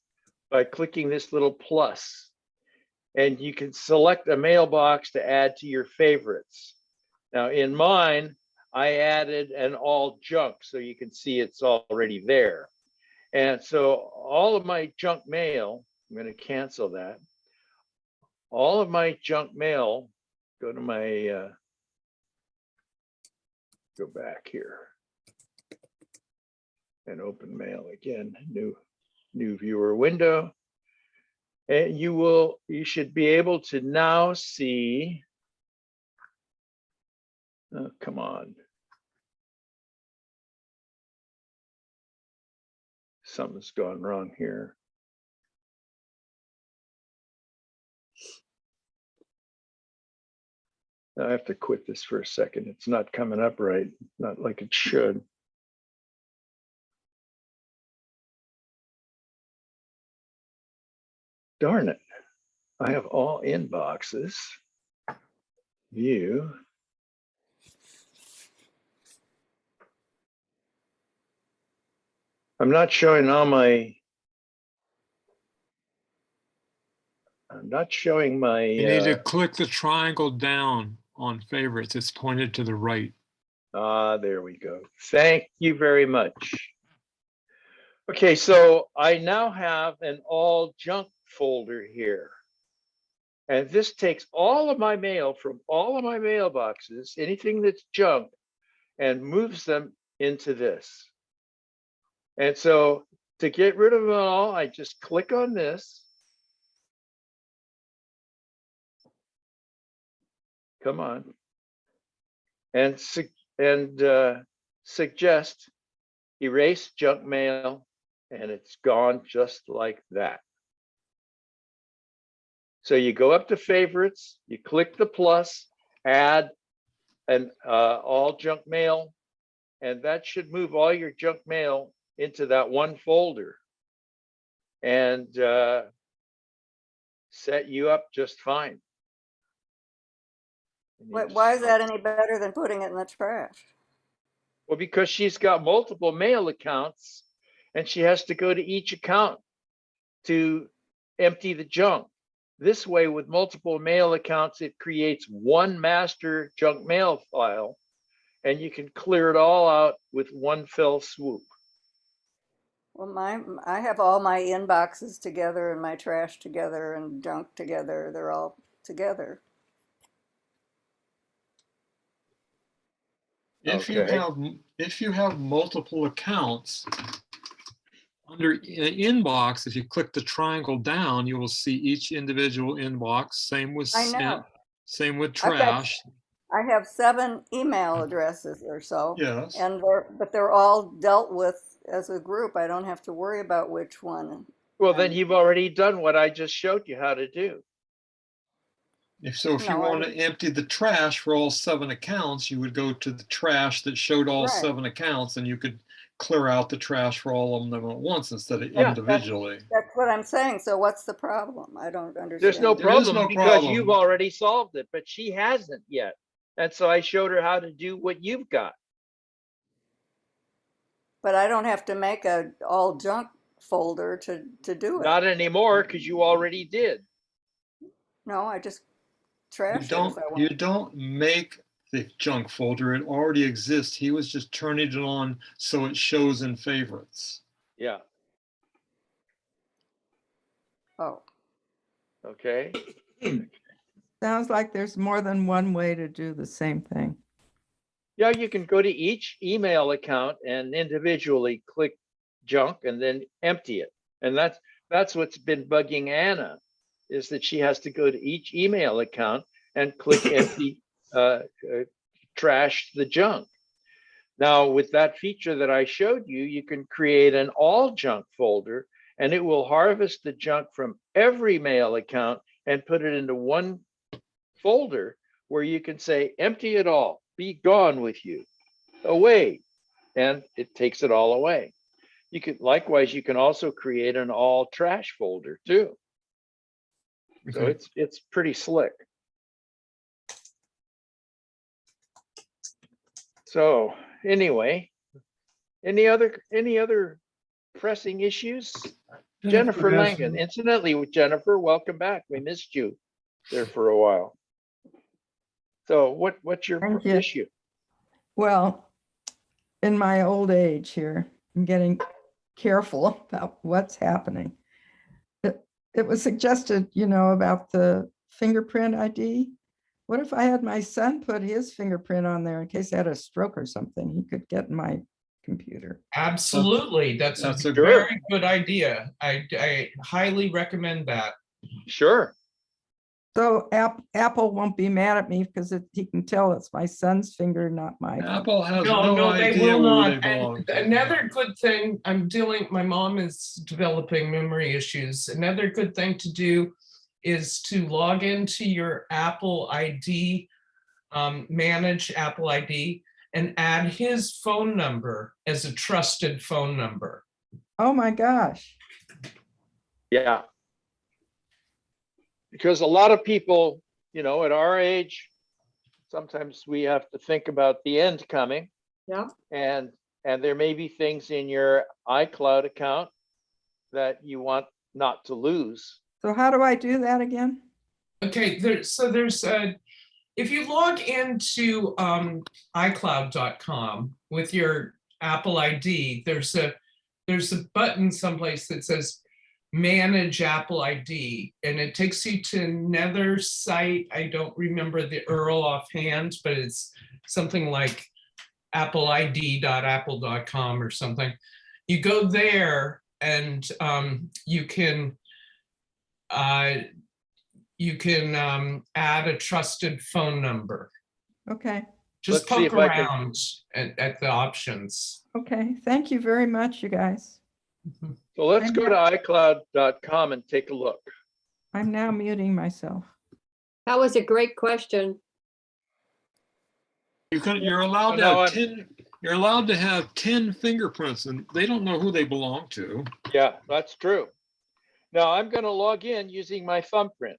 Speaker 1: by clicking this little plus, and you can select a mailbox to add to your favorites. Now in mine, I added an all junk, so you can see it's already there. And so all of my junk mail, I'm going to cancel that. All of my junk mail, go to my, go back here and open mail again, new viewer window. And you should be able to now see, oh, come on. Something's gone wrong here. I have to quit this for a second. It's not coming up right, not like it should. Darn it. I have all inboxes. View. I'm not showing all my, I'm not showing my.
Speaker 13: You need to click the triangle down on favorites. It's pointed to the right.
Speaker 1: There we go. Thank you very much. Okay, so I now have an all junk folder here. And this takes all of my mail from all of my mailboxes, anything that's junk, and moves them into this. And so to get rid of them all, I just click on this. Come on. And suggest erase junk mail, and it's gone just like that. So you go up to favorites, you click the plus, add an all junk mail, and that should move all your junk mail into that one folder and set you up just fine.
Speaker 8: Why is that any better than putting it in the trash?
Speaker 1: Well, because she's got multiple mail accounts and she has to go to each account to empty the junk. This way, with multiple mail accounts, it creates one master junk mail file, and you can clear it all out with one fell swoop.
Speaker 8: Well, I have all my inboxes together and my trash together and junk together. They're all together.
Speaker 13: If you have multiple accounts, under inbox, if you click the triangle down, you will see each individual inbox. Same with sent, same with trash.
Speaker 8: I have 7 email addresses or so.
Speaker 13: Yes.
Speaker 8: And but they're all dealt with as a group. I don't have to worry about which one.
Speaker 1: Well, then you've already done what I just showed you how to do.
Speaker 13: If you want to empty the trash for all 7 accounts, you would go to the trash that showed all 7 accounts, and you could clear out the trash for all of them at once instead of individually.
Speaker 8: That's what I'm saying. So what's the problem? I don't understand.
Speaker 1: There's no problem because you've already solved it, but she hasn't yet. And so I showed her how to do what you've got.
Speaker 8: But I don't have to make a all junk folder to do it.
Speaker 1: Not anymore, because you already did.
Speaker 8: No, I just trash
Speaker 13: it. You don't make the junk folder. It already exists. He was just turning it on so it shows in favorites.
Speaker 1: Yeah.
Speaker 8: Oh.
Speaker 1: Okay.
Speaker 14: Sounds like there's more than one way to do the same thing.
Speaker 1: Yeah, you can go to each email account and individually click junk and then empty it. And that's what's been bugging Anna, is that she has to go to each email account and click empty, trash the junk. Now, with that feature that I showed you, you can create an all junk folder, and it will harvest the junk from every mail account and put it into one folder where you can say, empty it all, be gone with you, away, and it takes it all away. You could, likewise, you can also create an all trash folder too. So
Speaker 13: Okay.
Speaker 1: it's pretty slick. So anyway, any other pressing issues? Jennifer
Speaker 9: has
Speaker 1: Langen.
Speaker 9: some-
Speaker 1: Incidentally, with Jennifer, welcome back. We missed you there for a while. So what's your
Speaker 14: Thank you.
Speaker 1: issue?
Speaker 14: Well, in my old age here, I'm getting careful about what's happening. It was suggested, about the fingerprint ID. What if I had my son put his fingerprint on there in case I had a stroke or something? He could get in my computer.
Speaker 5: Absolutely. That's a
Speaker 1: Sure.
Speaker 5: very good idea. I highly recommend that.
Speaker 1: Sure.
Speaker 14: So Apple won't be mad at me because he can tell it's my son's finger, not my.
Speaker 13: Apple has
Speaker 5: No,
Speaker 13: no
Speaker 5: they
Speaker 13: idea
Speaker 5: will
Speaker 13: where they
Speaker 5: not.
Speaker 13: belong.
Speaker 5: And
Speaker 13: to.
Speaker 5: another good thing, my mom is developing memory issues. Another good thing to do is to log into your Apple ID, manage Apple ID, and add his phone number as a trusted phone number.
Speaker 14: Oh my gosh.
Speaker 1: Yeah. Because a lot of people, at our age, sometimes we have to think about the end coming.
Speaker 11: Yeah.
Speaker 1: And there may be things in your iCloud account that you want not to lose.
Speaker 14: So how do I do that again?
Speaker 5: Okay, there's if you log into iCloud.com with your Apple ID, there's a button someplace that says manage Apple ID, and it takes you to another site. I don't remember the URL offhand, but it's something like appleid.apple.com or something. You go there and you can add a trusted phone number.
Speaker 14: Okay.
Speaker 5: Just
Speaker 1: Let's see
Speaker 5: poke
Speaker 1: if I can-
Speaker 5: around at the options.
Speaker 14: Okay. Thank you very much, you guys.
Speaker 1: So let's go to iCloud.com and take a look.
Speaker 14: I'm now muting myself.
Speaker 15: That was a great question.
Speaker 13: You're allowed to have 10. You're allowed to have 10 fingerprints, and they don't know who they belong to.
Speaker 1: Yeah, that's true. Now I'm going to log in using my thumbprint.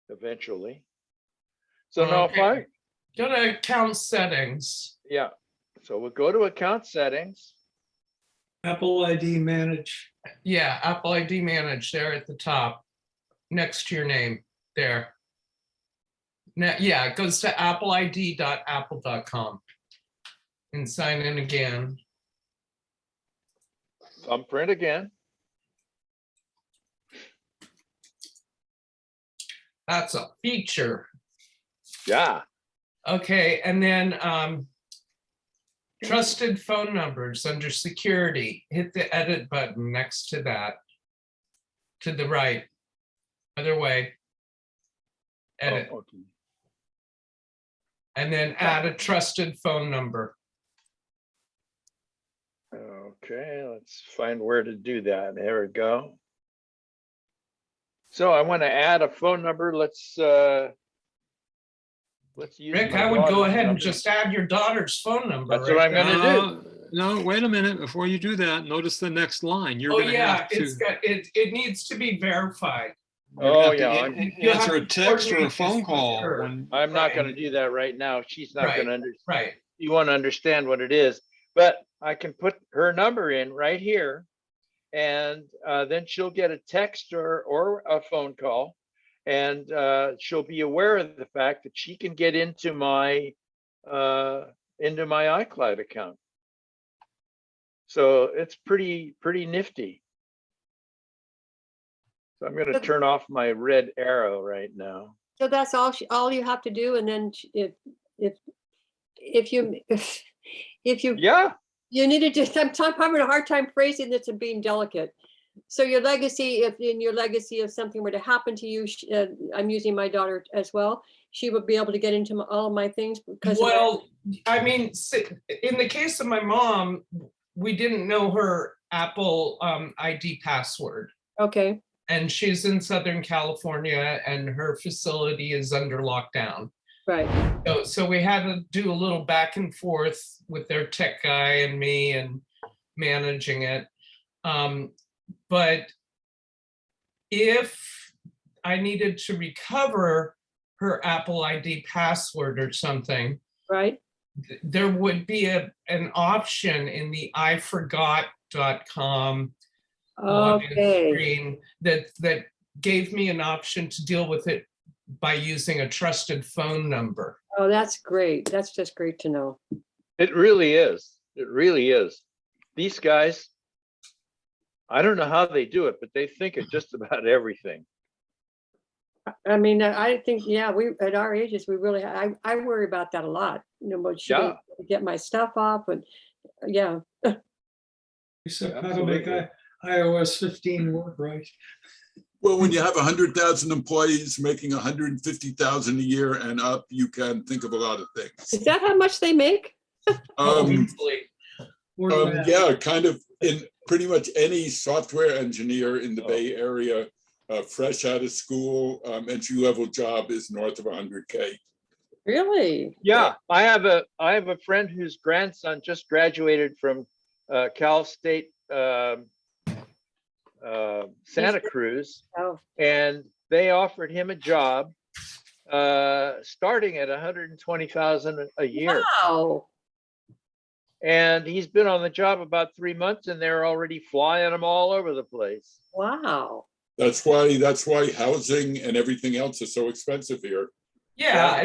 Speaker 1: Eventually. So now if I
Speaker 5: go to account settings.
Speaker 1: Yeah. So we'll go to account settings.
Speaker 9: Apple ID manage.
Speaker 5: Yeah, Apple ID manage there at the top, next to your name there. Now, yeah, it goes to appleid.apple.com and sign in again.
Speaker 1: Thumbprint again.
Speaker 5: That's a feature.
Speaker 1: Yeah.
Speaker 5: Okay, and then trusted phone numbers under security. Hit the edit button next to that. To the right. Other way. Edit.
Speaker 1: Oh, okay.
Speaker 5: And then add a trusted phone number.
Speaker 1: Okay, let's find where to do that. There we go. So I want to add a phone number. Let's use
Speaker 5: Rick,
Speaker 1: my
Speaker 5: I would go
Speaker 1: daughter's
Speaker 5: ahead and
Speaker 1: number.
Speaker 5: just add your daughter's phone number.
Speaker 1: That's what I'm going to do.
Speaker 13: No, wait a minute. Before you do that, notice the next line. You're
Speaker 5: Oh
Speaker 13: going to
Speaker 5: yeah,
Speaker 13: have to.
Speaker 5: it needs to be verified.
Speaker 1: Oh yeah,
Speaker 13: Answer a text or a phone call.
Speaker 1: I'm not going to do that right now. She's not going to understand.
Speaker 5: Right.
Speaker 1: You want to understand what it is, but I can put her number in right here, and then she'll get a text or a phone call, and she'll be aware of the fact that she can get into my iCloud account. So it's pretty nifty. So I'm going to turn off my red arrow right now.
Speaker 15: So that's all you have to do, and then if you
Speaker 1: Yeah.
Speaker 15: you need to just, I'm having a hard time phrasing this and being delicate. So your legacy, if in your legacy, if something were to happen to you, I'm using my daughter as well, she would be able to get into all of my things because.
Speaker 5: Well, I mean, in the case of my mom, we didn't know her Apple ID password.
Speaker 15: Okay.
Speaker 5: And she's in Southern California and her facility is under lockdown.
Speaker 15: Right.
Speaker 5: So we had to do a little back and forth with their tech guy and me and managing it. But if I needed to recover her Apple ID password or something,
Speaker 15: right,
Speaker 5: there would be an option in the iforgot.com login screen that gave me an option to deal with it by using a trusted phone number.
Speaker 15: Oh, that's great. That's just great to know.
Speaker 1: It really is. It really is. These guys, I don't know how they do it, but they think of just about everything.
Speaker 15: I mean, I think, yeah, we at our ages, we really, I worry about that a lot. You know, but should I get my stuff off? And yeah.
Speaker 9: Except how to make iOS 15 work right.
Speaker 2: Well, when you have 100,000 employees making 150,000 a year and up, you can think of a lot of things.
Speaker 15: Is that how much they make?
Speaker 2: Yeah, kind of. In pretty much any software engineer in the Bay Area, fresh out of school, entry-level job is north of 100K.
Speaker 15: Really?
Speaker 1: Yeah, I have a friend whose grandson just graduated from Cal State Santa Cruz, and they offered him a job starting at 120,000 a year.
Speaker 15: Wow.
Speaker 1: And he's been on the job about 3 months, and they're already flying him all over the place.
Speaker 15: Wow.
Speaker 2: That's why housing and everything else is so expensive here.
Speaker 5: Yeah,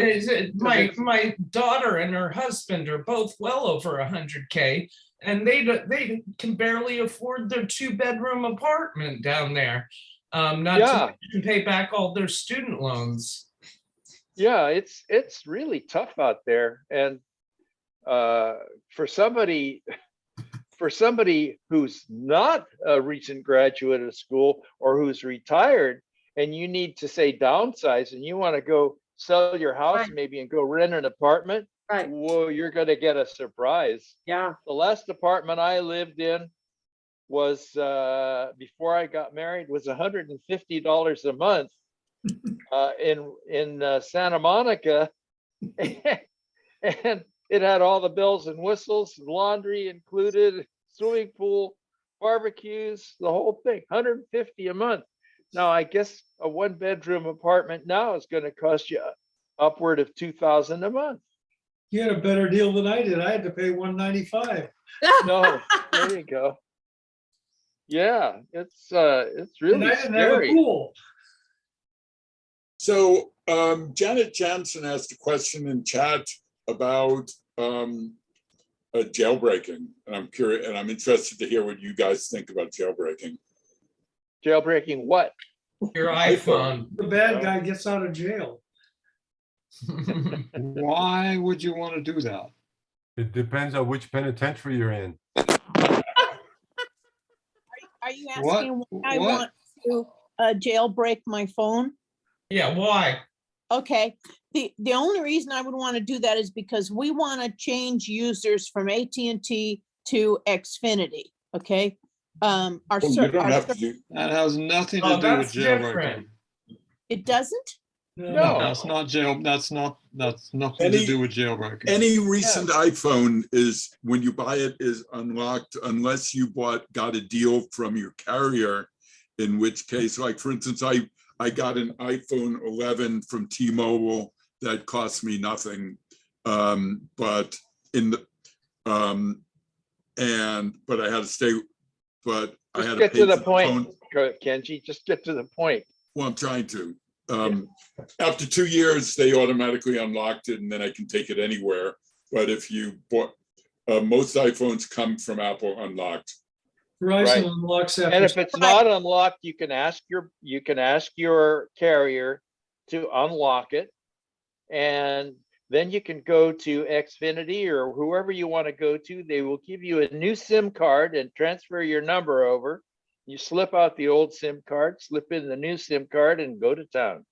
Speaker 5: my daughter and her husband are both well over 100K, and they can barely afford their 2-bedroom apartment down there. Not to mention pay back all their student loans.
Speaker 1: Yeah, it's really tough out there, and for somebody who's not a recent graduate of school or who's retired, and you need to say downsize, and you want to go sell your house maybe and go rent an apartment, whoa, you're going to get a surprise.
Speaker 15: Yeah.
Speaker 1: The last apartment I lived in was before I got married was $150 a month in Santa Monica, and it had all the bells and whistles, laundry included, swimming pool, barbecues, the whole thing, $150 a month. Now, I guess a 1-bedroom apartment now is going to cost you upward of $2,000 a month.
Speaker 9: You had a better deal than I did. I had to pay $195.
Speaker 1: No, there you go. Yeah, it's really
Speaker 9: and I didn't
Speaker 1: scary.
Speaker 9: have a pool.
Speaker 2: So Janet Jansen asked a question in chat about jailbreaking, and I'm curious, and I'm interested to hear what you guys think about jailbreaking.
Speaker 1: Jailbreaking what?
Speaker 5: Your iPhone.
Speaker 9: The bad guy gets out of jail.
Speaker 13: Why would you want to do that?
Speaker 7: It depends on which penitentiary you're in.
Speaker 11: Are you asking why I want to jailbreak my phone?
Speaker 5: Yeah, why?
Speaker 11: Okay, the only reason I would want to do that is because we want to change users from AT&T to Xfinity, okay?
Speaker 2: You don't have to do
Speaker 13: that. Has nothing to do with jailbreaking.
Speaker 11: It doesn't?
Speaker 13: No, that's not jail. That's nothing to do with jailbreaking.
Speaker 2: Any recent iPhone is, when you buy it, is unlocked unless you got a deal from your carrier, in which case, like for instance, I got an iPhone 11 from T-Mobile that cost me nothing, but I had to stay. But I had to
Speaker 1: get to the point, Kenji. Just get to the point.
Speaker 2: Well, I'm trying to. After 2 years, they automatically unlocked it, and then I can take it anywhere. But if you bought, Most iPhones come from Apple unlocked.
Speaker 9: Verizon
Speaker 1: Right.
Speaker 9: unlocks
Speaker 1: And
Speaker 9: after.
Speaker 1: if it's not unlocked, you can ask your carrier to unlock it. And then you can go to Xfinity or whoever you want to go to. They will give you a new SIM card and transfer your number over. You slip out the old SIM card, slip in the new SIM card, and go to town.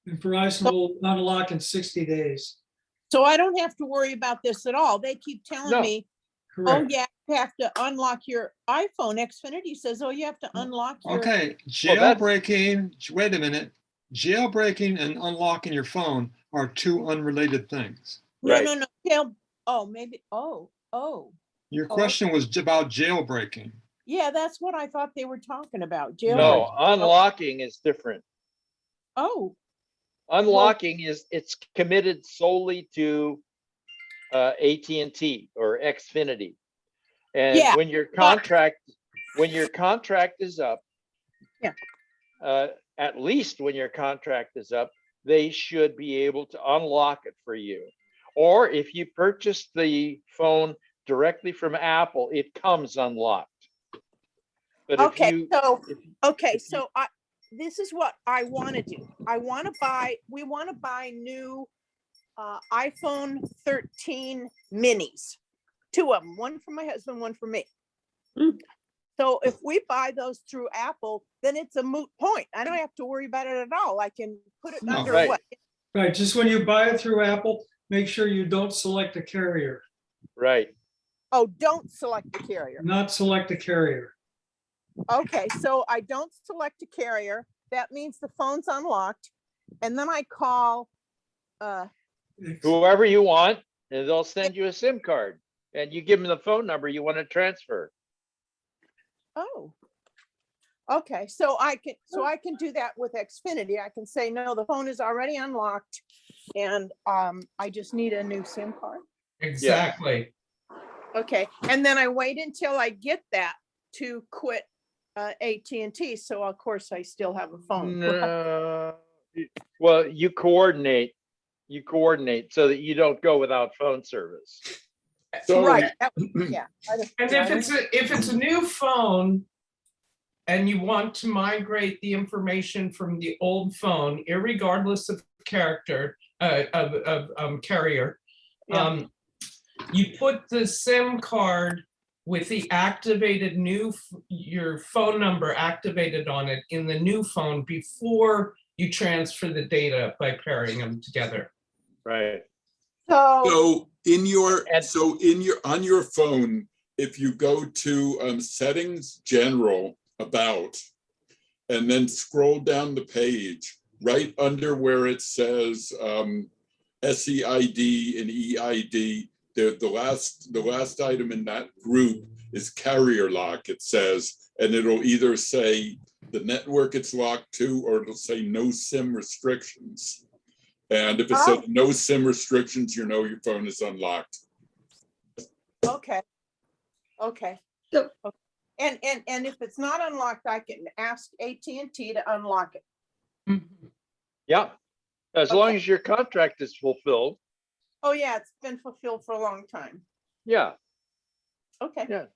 Speaker 9: And Verizon will unlock in 60 days.
Speaker 11: So I don't have to worry about this at all. They keep telling
Speaker 1: No.
Speaker 11: me, oh
Speaker 9: Correct.
Speaker 11: yeah, you have to unlock your iPhone. Xfinity says, oh, you have to unlock your.
Speaker 13: Okay,
Speaker 1: Well, that's-
Speaker 13: jailbreaking, wait a minute. Jailbreaking and unlocking your phone are two unrelated things.
Speaker 11: No,
Speaker 1: Right.
Speaker 11: no, no. Jail. Oh, maybe. Oh.
Speaker 13: Your
Speaker 11: Oh.
Speaker 13: question was about jailbreaking.
Speaker 11: Yeah, that's what I thought they were talking about.
Speaker 1: No,
Speaker 11: Jailbreak.
Speaker 1: unlocking is different.
Speaker 11: Oh,
Speaker 1: Unlocking it's committed solely to AT&T or Xfinity. And
Speaker 11: Yeah,
Speaker 1: when your contract is up,
Speaker 11: Yeah.
Speaker 1: At least when your contract is up, they should be able to unlock it for you. Or if you purchase the phone directly from Apple, it comes unlocked. But
Speaker 11: okay.
Speaker 1: if you-
Speaker 11: This is what I want to do. We want to buy new iPhone 13 minis, 2 of them, one for my husband, one for me. So if we buy those through Apple, then it's a moot point. I don't have to worry about it at all. I can put it under
Speaker 1: Right.
Speaker 11: what?
Speaker 9: Right, just when you buy it through Apple, make sure you don't select a carrier,
Speaker 1: right.
Speaker 11: Oh, don't select the carrier.
Speaker 9: not select a carrier.
Speaker 11: Okay, so I don't select a carrier. That means the phone's unlocked. And then I call,
Speaker 1: Whoever you want, and they'll send you a SIM card. And you give them the phone number you want to transfer.
Speaker 11: oh. Okay, so I can do that with Xfinity. I can say, no, the phone is already unlocked and I just need a new SIM card.
Speaker 5: Exactly.
Speaker 11: Okay, and then I wait until I get that to quit AT&T. So of course I still have a phone.
Speaker 1: No. Well, you coordinate so that you don't go without phone service.
Speaker 2: So,
Speaker 11: Right, yeah.
Speaker 5: And if it's a new phone and you want to migrate the information from the old phone, irregardless of character, carrier,
Speaker 11: Yeah.
Speaker 5: you put the SIM card with the activated your phone number activated on it in the new phone before you transfer the data by pairing them together.
Speaker 1: Right.
Speaker 11: So
Speaker 2: on your phone, if you go to settings, general, about, and then scroll down the page, right under where it says SEID and EID, the last item in that group is carrier lock, it says, and it'll either say the network it's locked to, or it'll say no SIM restrictions. And if it says no SIM restrictions, you know your phone is unlocked.
Speaker 11: Okay.
Speaker 15: So-
Speaker 11: And if it's not unlocked, I can ask AT&T to unlock it.
Speaker 1: Yeah. As long as your contract is fulfilled.
Speaker 11: Oh yeah, it's been fulfilled for a long time.
Speaker 1: Yeah.
Speaker 11: Okay.
Speaker 1: Yeah.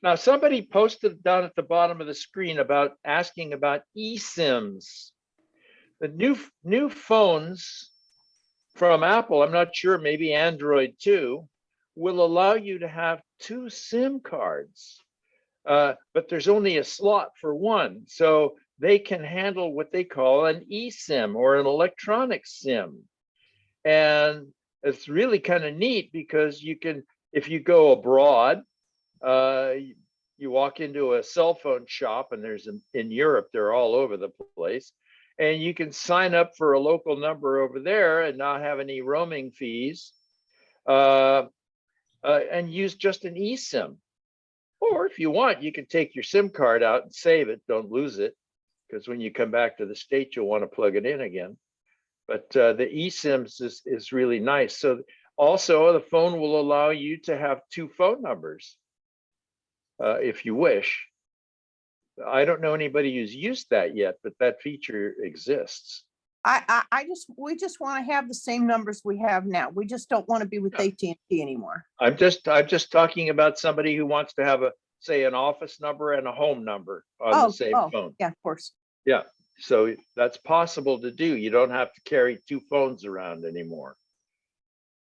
Speaker 1: Now, somebody posted down at the bottom of the screen asking about eSIMs. The new phones from Apple, I'm not sure, maybe Android too, will allow you to have 2 SIM cards, but there's only a slot for one. So they can handle what they call an eSIM or an electronic SIM. And it's really kind of neat because you can, if you go abroad, you walk into a cell phone shop, and in Europe, they're all over the place. And you can sign up for a local number over there and not have any roaming fees, and use just an eSIM. Or if you want, you can take your SIM card out and save it. Don't lose it, because when you come back to the States, you'll want to plug it in again. But the eSIMs is really nice. So also, the phone will allow you to have 2 phone numbers if you wish. I don't know anybody who's used that yet, but that feature exists.
Speaker 11: we just want to have the same numbers we have now. We just don't want to be with
Speaker 1: Yeah.
Speaker 11: AT&T anymore.
Speaker 1: I'm just talking about somebody who wants to have say an office number and a home number on the same phone.
Speaker 11: Yeah, of course.
Speaker 1: Yeah, so that's possible to do. You don't have to carry two phones around anymore.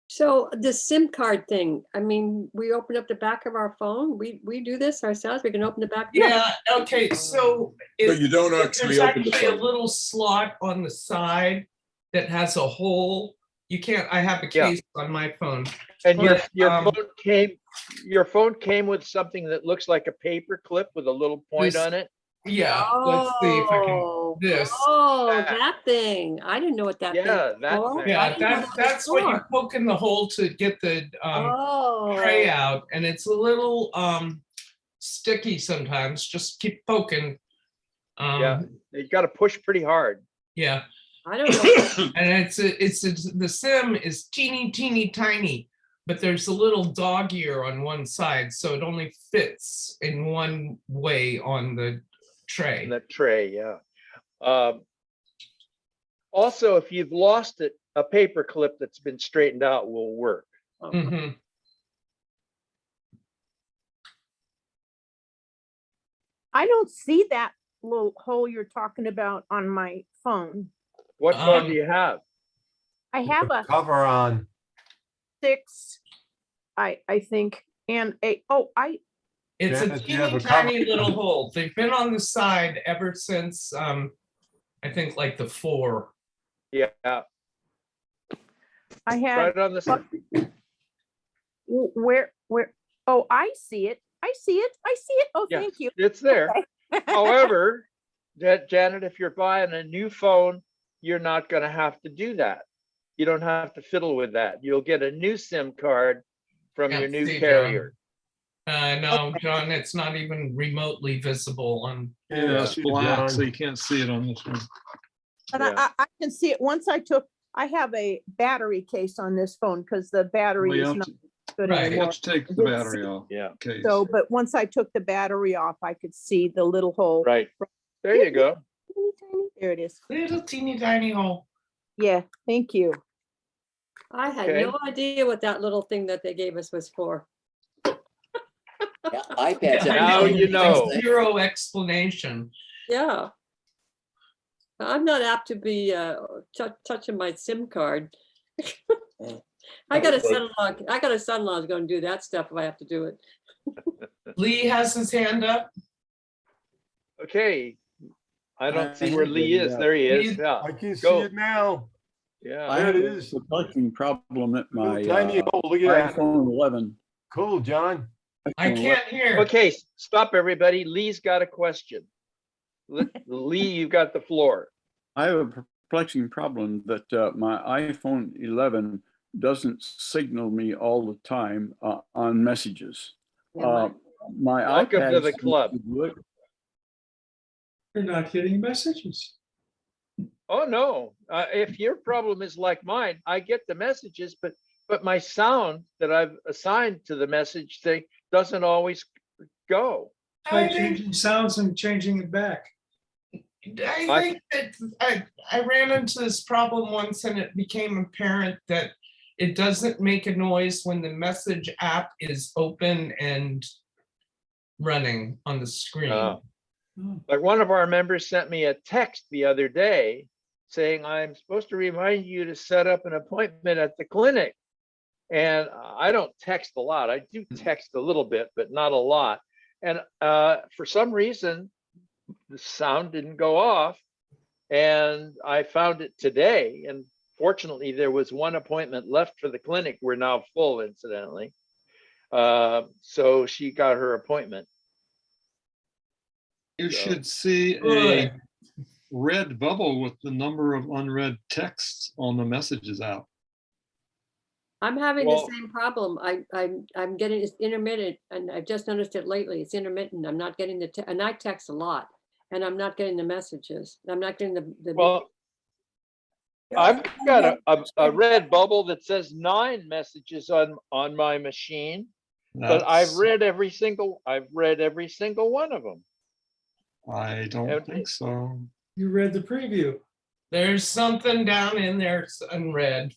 Speaker 15: So the SIM card thing, I mean, we open up the back of our phone. We do this ourselves. We can open the back.
Speaker 5: Yeah, okay, so.
Speaker 2: But you don't actually
Speaker 5: There's
Speaker 2: open the
Speaker 5: actually a
Speaker 2: phone.
Speaker 5: little slot on the side that has a hole. You can't, I have a
Speaker 1: Yeah.
Speaker 5: case on my phone.
Speaker 1: And
Speaker 5: But,
Speaker 1: your phone came with something that looks like a paper clip with a little point
Speaker 5: This-
Speaker 1: on it.
Speaker 5: Yeah, let's see if I can, this.
Speaker 15: Oh, that thing. I didn't know what that thing
Speaker 1: Yeah,
Speaker 15: was
Speaker 1: that
Speaker 15: for.
Speaker 1: thing.
Speaker 15: I
Speaker 5: Yeah,
Speaker 15: didn't know
Speaker 5: that,
Speaker 15: was
Speaker 5: that's what you
Speaker 15: for.
Speaker 5: poke in the hole to get the tray
Speaker 15: Oh,
Speaker 5: out, and it's a little sticky sometimes. Just keep poking.
Speaker 1: Yeah, you got to push pretty hard.
Speaker 5: Yeah,
Speaker 15: I don't know.
Speaker 5: and the SIM is teeny tiny, but there's a little dog ear on one side, so it only fits in one way on the tray.
Speaker 1: In that tray, yeah. Also, if you've lost it, a paper clip that's been straightened out will work.
Speaker 5: Mhm.
Speaker 11: I don't see that little hole you're talking about on my phone.
Speaker 1: What phone do you have?
Speaker 11: I have a
Speaker 7: Cover on.
Speaker 11: 6, I think, and
Speaker 5: It's
Speaker 7: Yeah,
Speaker 5: a
Speaker 7: do you have
Speaker 5: teeny
Speaker 7: a cover?
Speaker 5: tiny little hole. They've been on the side ever since I think like the 4.
Speaker 1: Yeah,
Speaker 11: I had
Speaker 1: right on the side.
Speaker 11: where oh, I see it. Oh,
Speaker 1: Yeah,
Speaker 11: thank you.
Speaker 1: it's there.
Speaker 11: Okay.
Speaker 1: However, Janet, if you're buying a new phone, you're not going to have to do that. You don't have to fiddle with that. You'll get a new SIM card from your
Speaker 5: Can't
Speaker 1: new
Speaker 5: see,
Speaker 1: carrier.
Speaker 5: No, John, it's not even remotely visible on.
Speaker 13: Yeah, it's
Speaker 7: Yeah.
Speaker 13: black, so
Speaker 7: John.
Speaker 13: you can't see it on this one.
Speaker 11: And
Speaker 1: Yeah.
Speaker 11: I can see it once I have a battery case on this phone because the battery
Speaker 13: We
Speaker 11: is
Speaker 13: have
Speaker 11: not
Speaker 13: to,
Speaker 11: good
Speaker 5: Right.
Speaker 11: anymore.
Speaker 13: let's take the
Speaker 11: Didn't
Speaker 13: battery
Speaker 11: see-
Speaker 13: off.
Speaker 1: Yeah,
Speaker 13: Case.
Speaker 11: So, but once I took the battery off, I could see the little hole.
Speaker 1: right. There you go.
Speaker 11: Teeny tiny. There it is.
Speaker 5: Little teeny tiny hole.
Speaker 11: Yeah, thank you.
Speaker 15: I had
Speaker 1: Okay.
Speaker 15: no idea what that little thing that they gave us was for.
Speaker 12: Yeah, iPads. have
Speaker 1: Now
Speaker 12: the same
Speaker 1: you know.
Speaker 12: thing.
Speaker 5: Zero explanation.
Speaker 15: Yeah. I'm not apt to be touching my SIM card. I got a son-in-law. I got a son-in-law who's going to do that stuff if I have to do it.
Speaker 5: Lee has his hand up.
Speaker 1: Okay. I don't
Speaker 16: I
Speaker 1: see where
Speaker 16: have
Speaker 1: Lee
Speaker 16: it,
Speaker 1: is.
Speaker 16: yeah.
Speaker 1: There he is.
Speaker 5: Lee-
Speaker 1: Yeah.
Speaker 7: I can see
Speaker 1: Go.
Speaker 7: it now.
Speaker 1: Yeah.
Speaker 16: I
Speaker 7: There
Speaker 16: have
Speaker 7: it
Speaker 16: a
Speaker 7: is.
Speaker 16: perplexing problem at my
Speaker 7: Tiny hole. Look at that.
Speaker 16: iPhone 11.
Speaker 7: Cool, John.
Speaker 5: I can't hear.
Speaker 1: Okay, stop everybody. Lee's got a question. Lee, you got the floor.
Speaker 16: I have a perplexing problem that my iPhone 11 doesn't signal me all the time on messages.
Speaker 15: Yeah,
Speaker 16: My
Speaker 1: Welcome
Speaker 16: iPad
Speaker 1: to the
Speaker 16: seems
Speaker 1: club.
Speaker 16: to do it.
Speaker 9: You're not getting messages.
Speaker 1: Oh, no. If your problem is like mine, I get the messages, but my sound that I've assigned to the message thing doesn't always go.
Speaker 9: Try
Speaker 5: I think,
Speaker 9: changing sounds and changing it back.
Speaker 5: I think that I ran into this problem once and it became apparent that it doesn't make a noise when the message app is open and running on the screen.
Speaker 1: Uh, Like one of our members sent me a text the other day saying, I'm supposed to remind you to set up an appointment at the clinic. And I don't text a lot. I do text a little bit, but not a lot. And for some reason, the sound didn't go off. And I found it today. And fortunately, there was one appointment left for the clinic. We're now full, incidentally. So she got her appointment.
Speaker 13: You
Speaker 1: So-
Speaker 13: should see a
Speaker 5: Good.
Speaker 13: red bubble with the number of unread texts on the messages app.
Speaker 15: I'm having
Speaker 1: Well-
Speaker 15: the same problem. I'm getting it's intermittent, and I've just noticed it lately. It's intermittent. I'm not getting and I text a lot, and I'm not getting the messages. I'm not getting the.
Speaker 1: Well, I've got a red bubble that says 9 messages on my machine, but I've
Speaker 13: That's-
Speaker 1: read every single one of them.
Speaker 13: I don't
Speaker 1: and-
Speaker 13: think so.
Speaker 9: You read the preview.
Speaker 5: There's something down in there that's unread.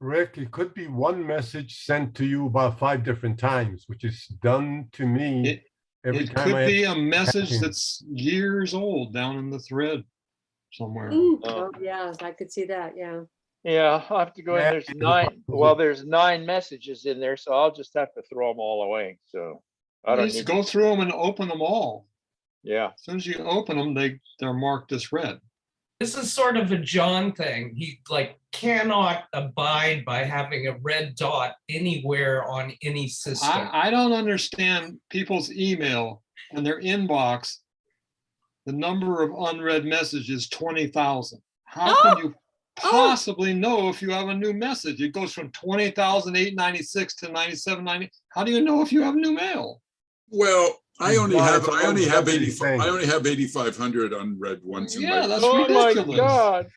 Speaker 7: Rick, it could be one message sent to you about 5 different times, which is done to me every
Speaker 13: It
Speaker 7: time
Speaker 13: could
Speaker 7: I.
Speaker 13: be a message
Speaker 7: him.
Speaker 13: that's years old down in the thread somewhere.
Speaker 15: Oh, yeah, I could see that, yeah.
Speaker 1: Yeah, I'll have to go in.
Speaker 7: Yeah,
Speaker 1: There's
Speaker 7: it's
Speaker 1: 9.
Speaker 7: a-
Speaker 1: Well, there's 9 messages in there, so I'll just have to throw them all away. So I don't
Speaker 13: Just
Speaker 1: need.
Speaker 13: go through them and open them all.
Speaker 1: Yeah.
Speaker 13: As soon as you open them, they're marked as read.
Speaker 5: This is sort of a John thing. He like cannot abide by having a red dot anywhere on any system.
Speaker 13: I don't understand people's email and their inbox. The number of unread messages, 20,000. How can you possibly know if you have a new message? It goes from 20,896 to 9,790. How do you know if you have new mail?
Speaker 2: Well, I only
Speaker 7: No,
Speaker 2: have
Speaker 7: it's a
Speaker 2: 8,500 unread ones in
Speaker 13: Yeah,
Speaker 2: my.
Speaker 13: that's
Speaker 1: Oh my
Speaker 13: ridiculous.
Speaker 1: God.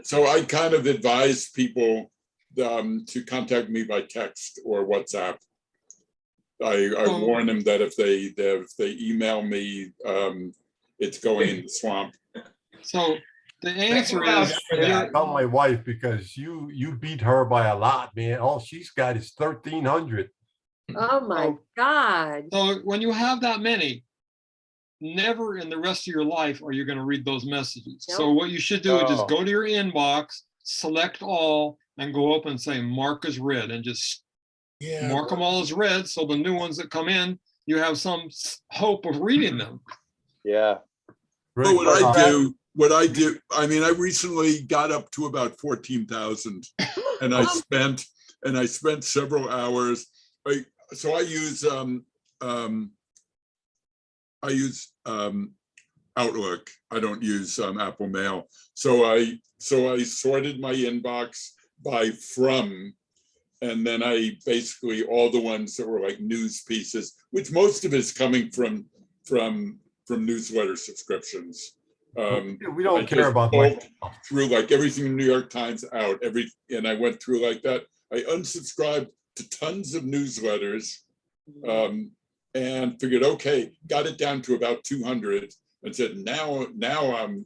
Speaker 2: So I kind of advise people to contact me by text or WhatsApp. I warn them that if they email me, it's going in the swamp.
Speaker 13: So the answer is,
Speaker 7: Tell my wife, because you beat her by a lot, man. All she's got is 1,300.
Speaker 15: Oh, my God.
Speaker 13: so when you have that many, never in the rest of your life are you going to read those messages. So
Speaker 15: Nope.
Speaker 13: what you should do is just
Speaker 1: Oh.
Speaker 13: go to your inbox, select all, and go up and say mark as read, and just mark them all as read. So the new ones that come in, you have some hope of reading them.
Speaker 1: Yeah.
Speaker 2: But what I do, I mean, I recently got up to about 14,000, and I spent several hours. So I use Outlook. I don't use Apple Mail. So I sorted my inbox by from, and then I basically all the ones that were like news pieces, which most of it is coming from newsletter subscriptions.
Speaker 7: We don't care about
Speaker 2: that. Through like everything in New York Times out, and I went through like that. I unsubscribed to tons of newsletters, and figured, okay, got it down to about 200, and said now I'm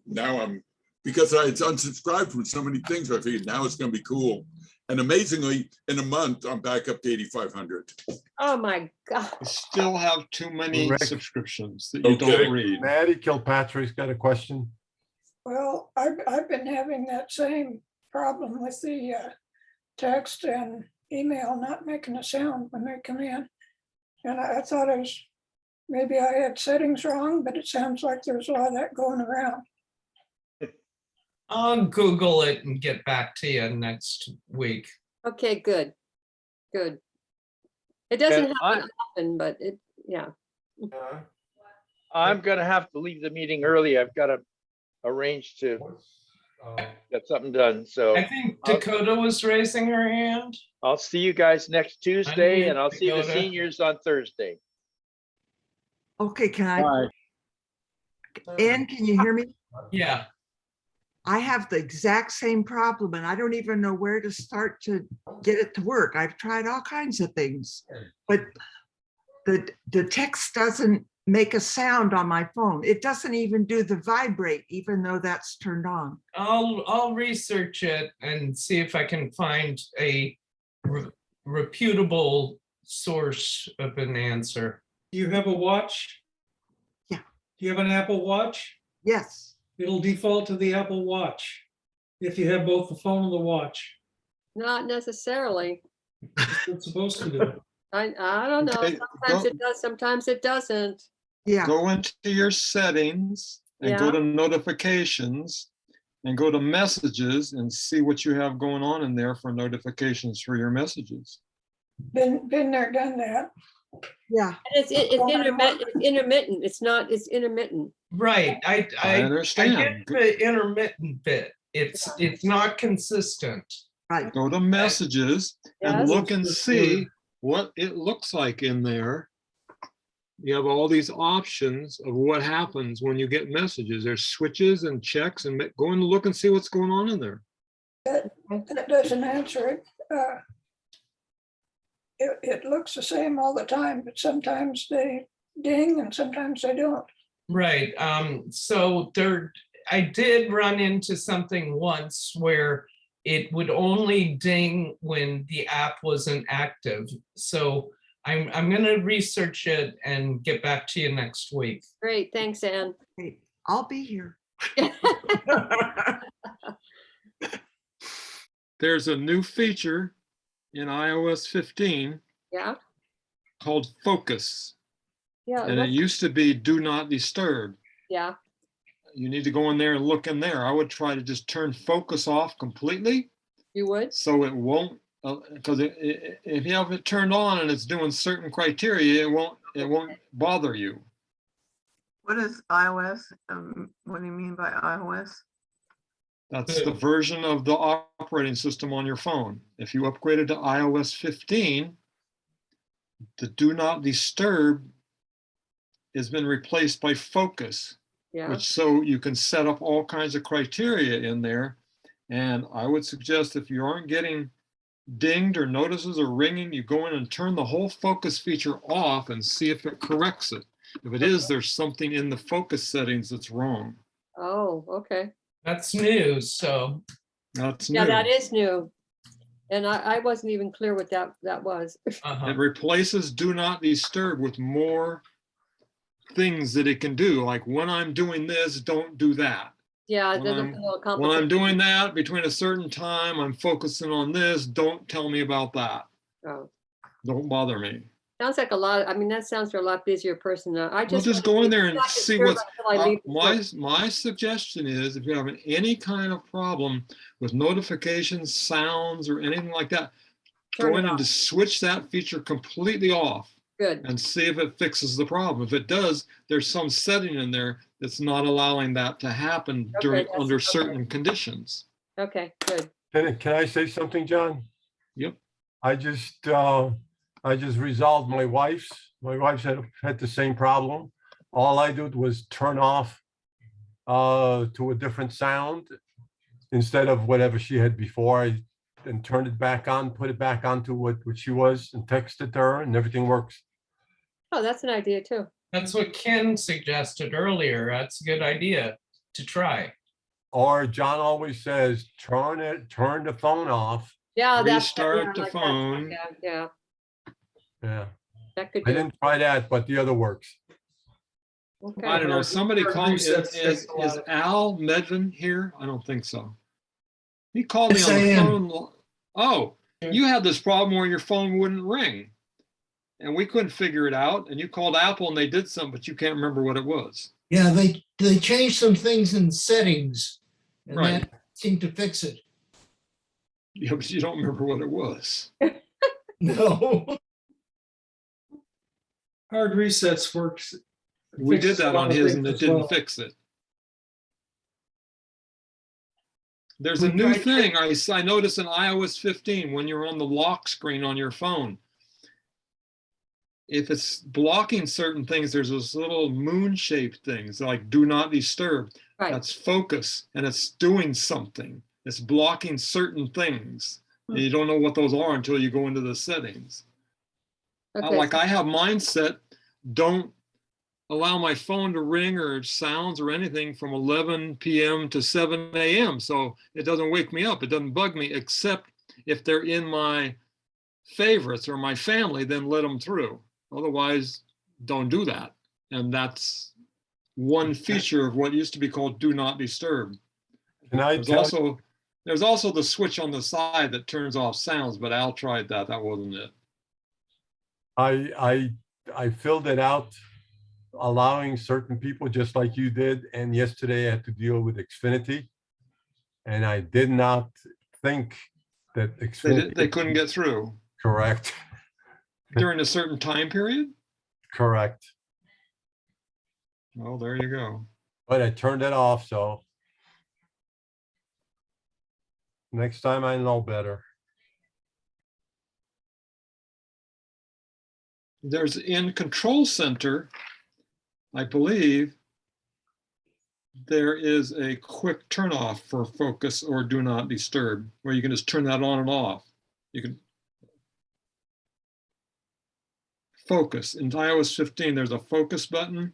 Speaker 2: because I had unsubscribed from so many things. I figured now it's going to be cool, and amazingly, in a month I'm back up to 8,500.
Speaker 15: Oh, my God.
Speaker 13: You still have too many
Speaker 7: Rick.
Speaker 13: subscriptions that you don't read.
Speaker 7: Maddie Kilpatrick's got a question.
Speaker 17: Well, I've been having that same problem with the text and email not making a sound when they come in. And I thought maybe I had settings wrong, but it sounds like there's a lot of that going around.
Speaker 5: I'll Google it and get back to you next week.
Speaker 15: Okay, good. Good. It doesn't
Speaker 1: And
Speaker 15: happen often, but yeah.
Speaker 1: I'm gonna have to leave the meeting early. I've got to arrange to get something done. So
Speaker 5: I think Dakota was raising her hand.
Speaker 1: I'll see you guys next Tuesday, and I'll see the
Speaker 5: Dakota.
Speaker 1: seniors on Thursday.
Speaker 18: Okay, can I? Ann, can you hear me?
Speaker 5: Yeah.
Speaker 18: I have the exact same problem and I don't even know where to start to get it to work. I've tried all kinds of things, but the text doesn't make a sound on my phone. It doesn't even do the vibrate, even though that's turned on.
Speaker 5: I'll research it and see if I can find a reputable source of an answer.
Speaker 9: Do you have a watch?
Speaker 18: Yeah.
Speaker 9: Do you have an Apple Watch?
Speaker 18: Yes.
Speaker 9: It'll default to the Apple Watch if you have both the phone and the watch.
Speaker 15: Not necessarily.
Speaker 9: It's supposed to do.
Speaker 15: I don't know.
Speaker 13: Okay,
Speaker 15: Sometimes it does, sometimes it doesn't.
Speaker 18: Yeah.
Speaker 13: Go into your settings and go
Speaker 15: Yeah.
Speaker 13: to notifications and go to messages and see what you have going on in there for notifications for your messages.
Speaker 17: Been there, done that.
Speaker 18: Yeah.
Speaker 15: And it's intermittent. It's intermittent.
Speaker 5: Right. I
Speaker 13: understand.
Speaker 5: I get the intermittent bit. It's not consistent.
Speaker 18: Right.
Speaker 13: Go to messages and
Speaker 15: Yes.
Speaker 13: look and see what it looks like in there. You have all these options of what happens when you get messages. There's switches and checks, and go and look and see what's going on in there.
Speaker 17: That doesn't answer it. It looks the same all the time, but sometimes they ding and sometimes they don't.
Speaker 5: Right. So I did run into something once where it would only ding when the app wasn't active. So I'm going to research it and get back to you next week.
Speaker 15: Great, thanks, Anne.
Speaker 18: Hey, I'll be here.
Speaker 13: There's a new feature in iOS 15
Speaker 15: Yeah,
Speaker 13: called Focus.
Speaker 15: yeah,
Speaker 13: And it used to be Do Not Disturb.
Speaker 15: yeah.
Speaker 13: You need to go in there and look in there. I would try to just turn focus off completely.
Speaker 15: You would?
Speaker 13: So it won't, because if you have it turned on and it's doing certain criteria, it won't bother you.
Speaker 6: What is iOS? What do you mean by iOS?
Speaker 13: That's the version of the operating system on your phone. If you upgraded to iOS 15, the Do Not Disturb has been replaced by Focus, which so you can set up all kinds of criteria in there. And I would suggest if you aren't getting dinged or notices or ringing, you go in and turn the whole focus feature off and see if it corrects it. If it is, there's something in the focus settings that's wrong.
Speaker 15: Oh, okay.
Speaker 5: That's new, so.
Speaker 13: That's
Speaker 15: Yeah,
Speaker 13: new.
Speaker 15: that is new. And I wasn't even clear what that was.
Speaker 13: It replaces Do Not Disturb with more things that it can do. Like when I'm doing this, don't do that.
Speaker 15: Yeah, it
Speaker 13: When
Speaker 15: does look
Speaker 13: I'm,
Speaker 15: a little
Speaker 13: when
Speaker 15: complicated.
Speaker 13: I'm doing that between a certain time, I'm focusing on this, don't tell me about that.
Speaker 15: Oh.
Speaker 13: Don't bother me.
Speaker 15: Sounds like a lot. I mean, that sounds for a lot busier person. I
Speaker 13: Well, just go in there and see what's,
Speaker 15: my
Speaker 13: my suggestion is if you're having any kind of problem with notifications, sounds, or anything like that,
Speaker 15: Turn
Speaker 13: go
Speaker 15: it
Speaker 13: in and
Speaker 15: off.
Speaker 13: just switch that feature completely off.
Speaker 15: Good.
Speaker 13: And see if it fixes the problem. If it does, there's some setting in there that's not allowing that to happen during under certain conditions.
Speaker 15: Okay, good.
Speaker 7: Can I say something, John?
Speaker 13: Yep.
Speaker 7: I just resolved my wife's. My wife's had the same problem. All I did was turn off to a different sound instead of whatever she had before. I then turned it back on, put it back onto what she was, and texted her, and everything works.
Speaker 15: Oh, that's an idea too.
Speaker 5: That's what Ken suggested earlier. That's a good idea to try.
Speaker 7: Or John always says, turn the phone off.
Speaker 15: Yeah,
Speaker 13: restart the phone.
Speaker 15: Yeah.
Speaker 7: Yeah.
Speaker 15: That could
Speaker 7: I didn't try that, but the other works.
Speaker 15: Okay.
Speaker 13: I don't know. Somebody called me.
Speaker 9: Resets
Speaker 13: Is
Speaker 9: fix a lot of-
Speaker 13: Al Medvin here? I don't think so. He called me
Speaker 19: Yes,
Speaker 13: on the
Speaker 19: I am.
Speaker 13: phone. Oh, you had this problem where your phone wouldn't ring. And we couldn't figure it out. And you called Apple and they did something, but you can't remember what it was.
Speaker 19: Yeah, they changed some things in settings, and
Speaker 13: Right.
Speaker 19: that seemed to fix it.
Speaker 13: Yeah, but you don't remember what it was.
Speaker 19: No.
Speaker 9: Hard resets works.
Speaker 13: We did
Speaker 9: fixes a
Speaker 13: that
Speaker 9: lot
Speaker 13: on
Speaker 9: of
Speaker 13: his
Speaker 9: things
Speaker 13: and it
Speaker 9: as
Speaker 13: didn't
Speaker 9: well.
Speaker 13: fix it. There's a new thing I noticed in iOS 15 when you're on the lock screen on your phone. If it's blocking certain things, there's this little moon-shaped things like do not disturb.
Speaker 15: Right.
Speaker 13: That's focus, and it's doing something. It's blocking certain things. And you don't know what those are until you go into the settings.
Speaker 15: Okay,
Speaker 13: Like I have mine set, don't allow my phone to ring or sounds or anything from 11 p.m. to 7 a.m. So it doesn't wake me up. It doesn't bug me, except if they're in my favorites or my family, then let them through. Otherwise, don't do that. And that's one feature of what used to be called do not disturb.
Speaker 7: Can I
Speaker 13: There's also the switch on the side that turns off sounds, but Al tried that. That wasn't it.
Speaker 7: I filled it out, allowing certain people just like you did. And yesterday I had to deal with Xfinity. And I did not think that Xfinity.
Speaker 13: They couldn't get through.
Speaker 7: Correct.
Speaker 13: During a certain time period?
Speaker 7: Correct.
Speaker 13: Well, there you go.
Speaker 7: But I turned it off, so next time I know better.
Speaker 13: There's in Control Center, I believe, there is a quick turn off for focus or do not disturb, where you can just turn that on and off. You can focus. In iOS 15, there's a focus button,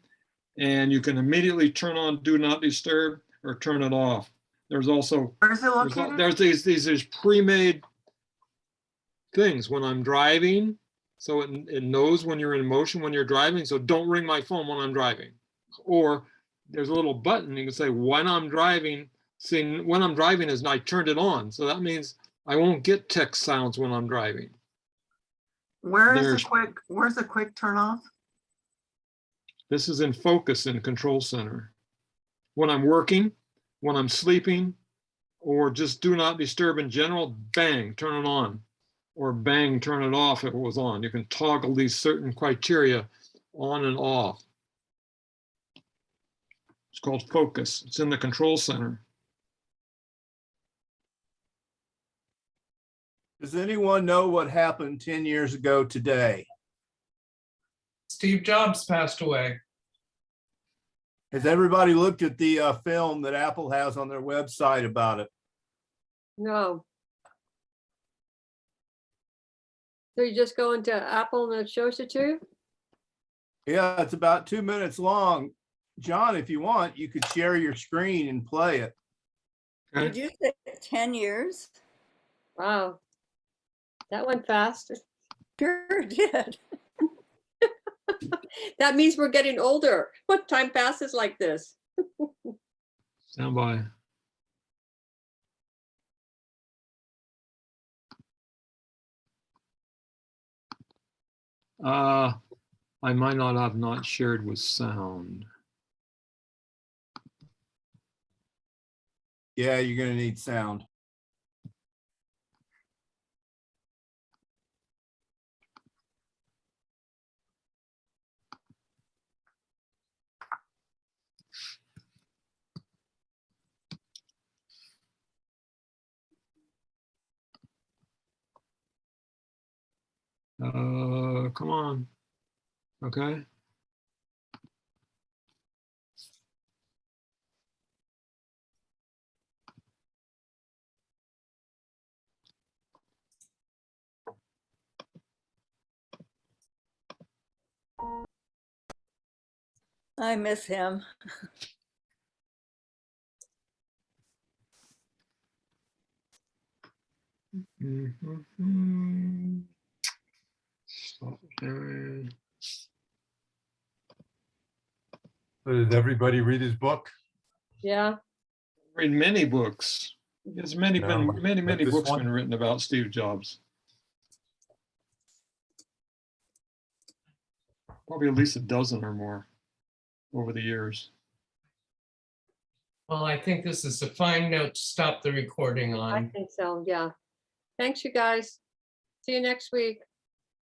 Speaker 13: and you can immediately turn on Do Not Disturb or turn it off. There's also,
Speaker 6: Where's it located?
Speaker 13: there's these pre-made things when I'm driving. So it knows when you're in motion when you're driving. So don't ring my phone when I'm driving. Or there's a little button you can say when I'm driving. See, when I'm driving is I turned it on. So that means I won't get text sounds when I'm driving.
Speaker 6: Where's the quick turn off?
Speaker 13: This is in focus in Control Center. When I'm working, when I'm sleeping, or just Do Not Disturb in general, bang, turn it on. Or bang, turn it off if it was on. You can toggle these certain criteria on and off. It's called focus. It's in the Control Center.
Speaker 20: Does anyone know what happened 10 years ago today?
Speaker 5: Steve Jobs passed away.
Speaker 20: Has everybody looked at the film that Apple has on their website about it?
Speaker 15: No. So you just go into Apple and it shows it to you?
Speaker 20: Yeah, it's about 2 minutes long. John, if you want, you could share your screen and play it.
Speaker 8: Did you say 10 years?
Speaker 15: Wow. That went fast.
Speaker 8: Sure did.
Speaker 15: That means we're getting older. What time passes like this?
Speaker 13: Stand by. I might not have not shared with sound.
Speaker 20: Yeah, you're going to need sound.
Speaker 13: Come on. Okay.
Speaker 8: I miss him.
Speaker 13: Stop sharing.
Speaker 7: So did everybody read his book?
Speaker 15: Yeah.
Speaker 13: Read many books. There's many
Speaker 7: this
Speaker 13: books
Speaker 7: one?
Speaker 13: been written about Steve Jobs. Probably at least a dozen or more over the years.
Speaker 5: Well, I think this is a fine note to stop the recording
Speaker 15: I
Speaker 5: on.
Speaker 15: think so, yeah. Thanks, you guys. See you next week.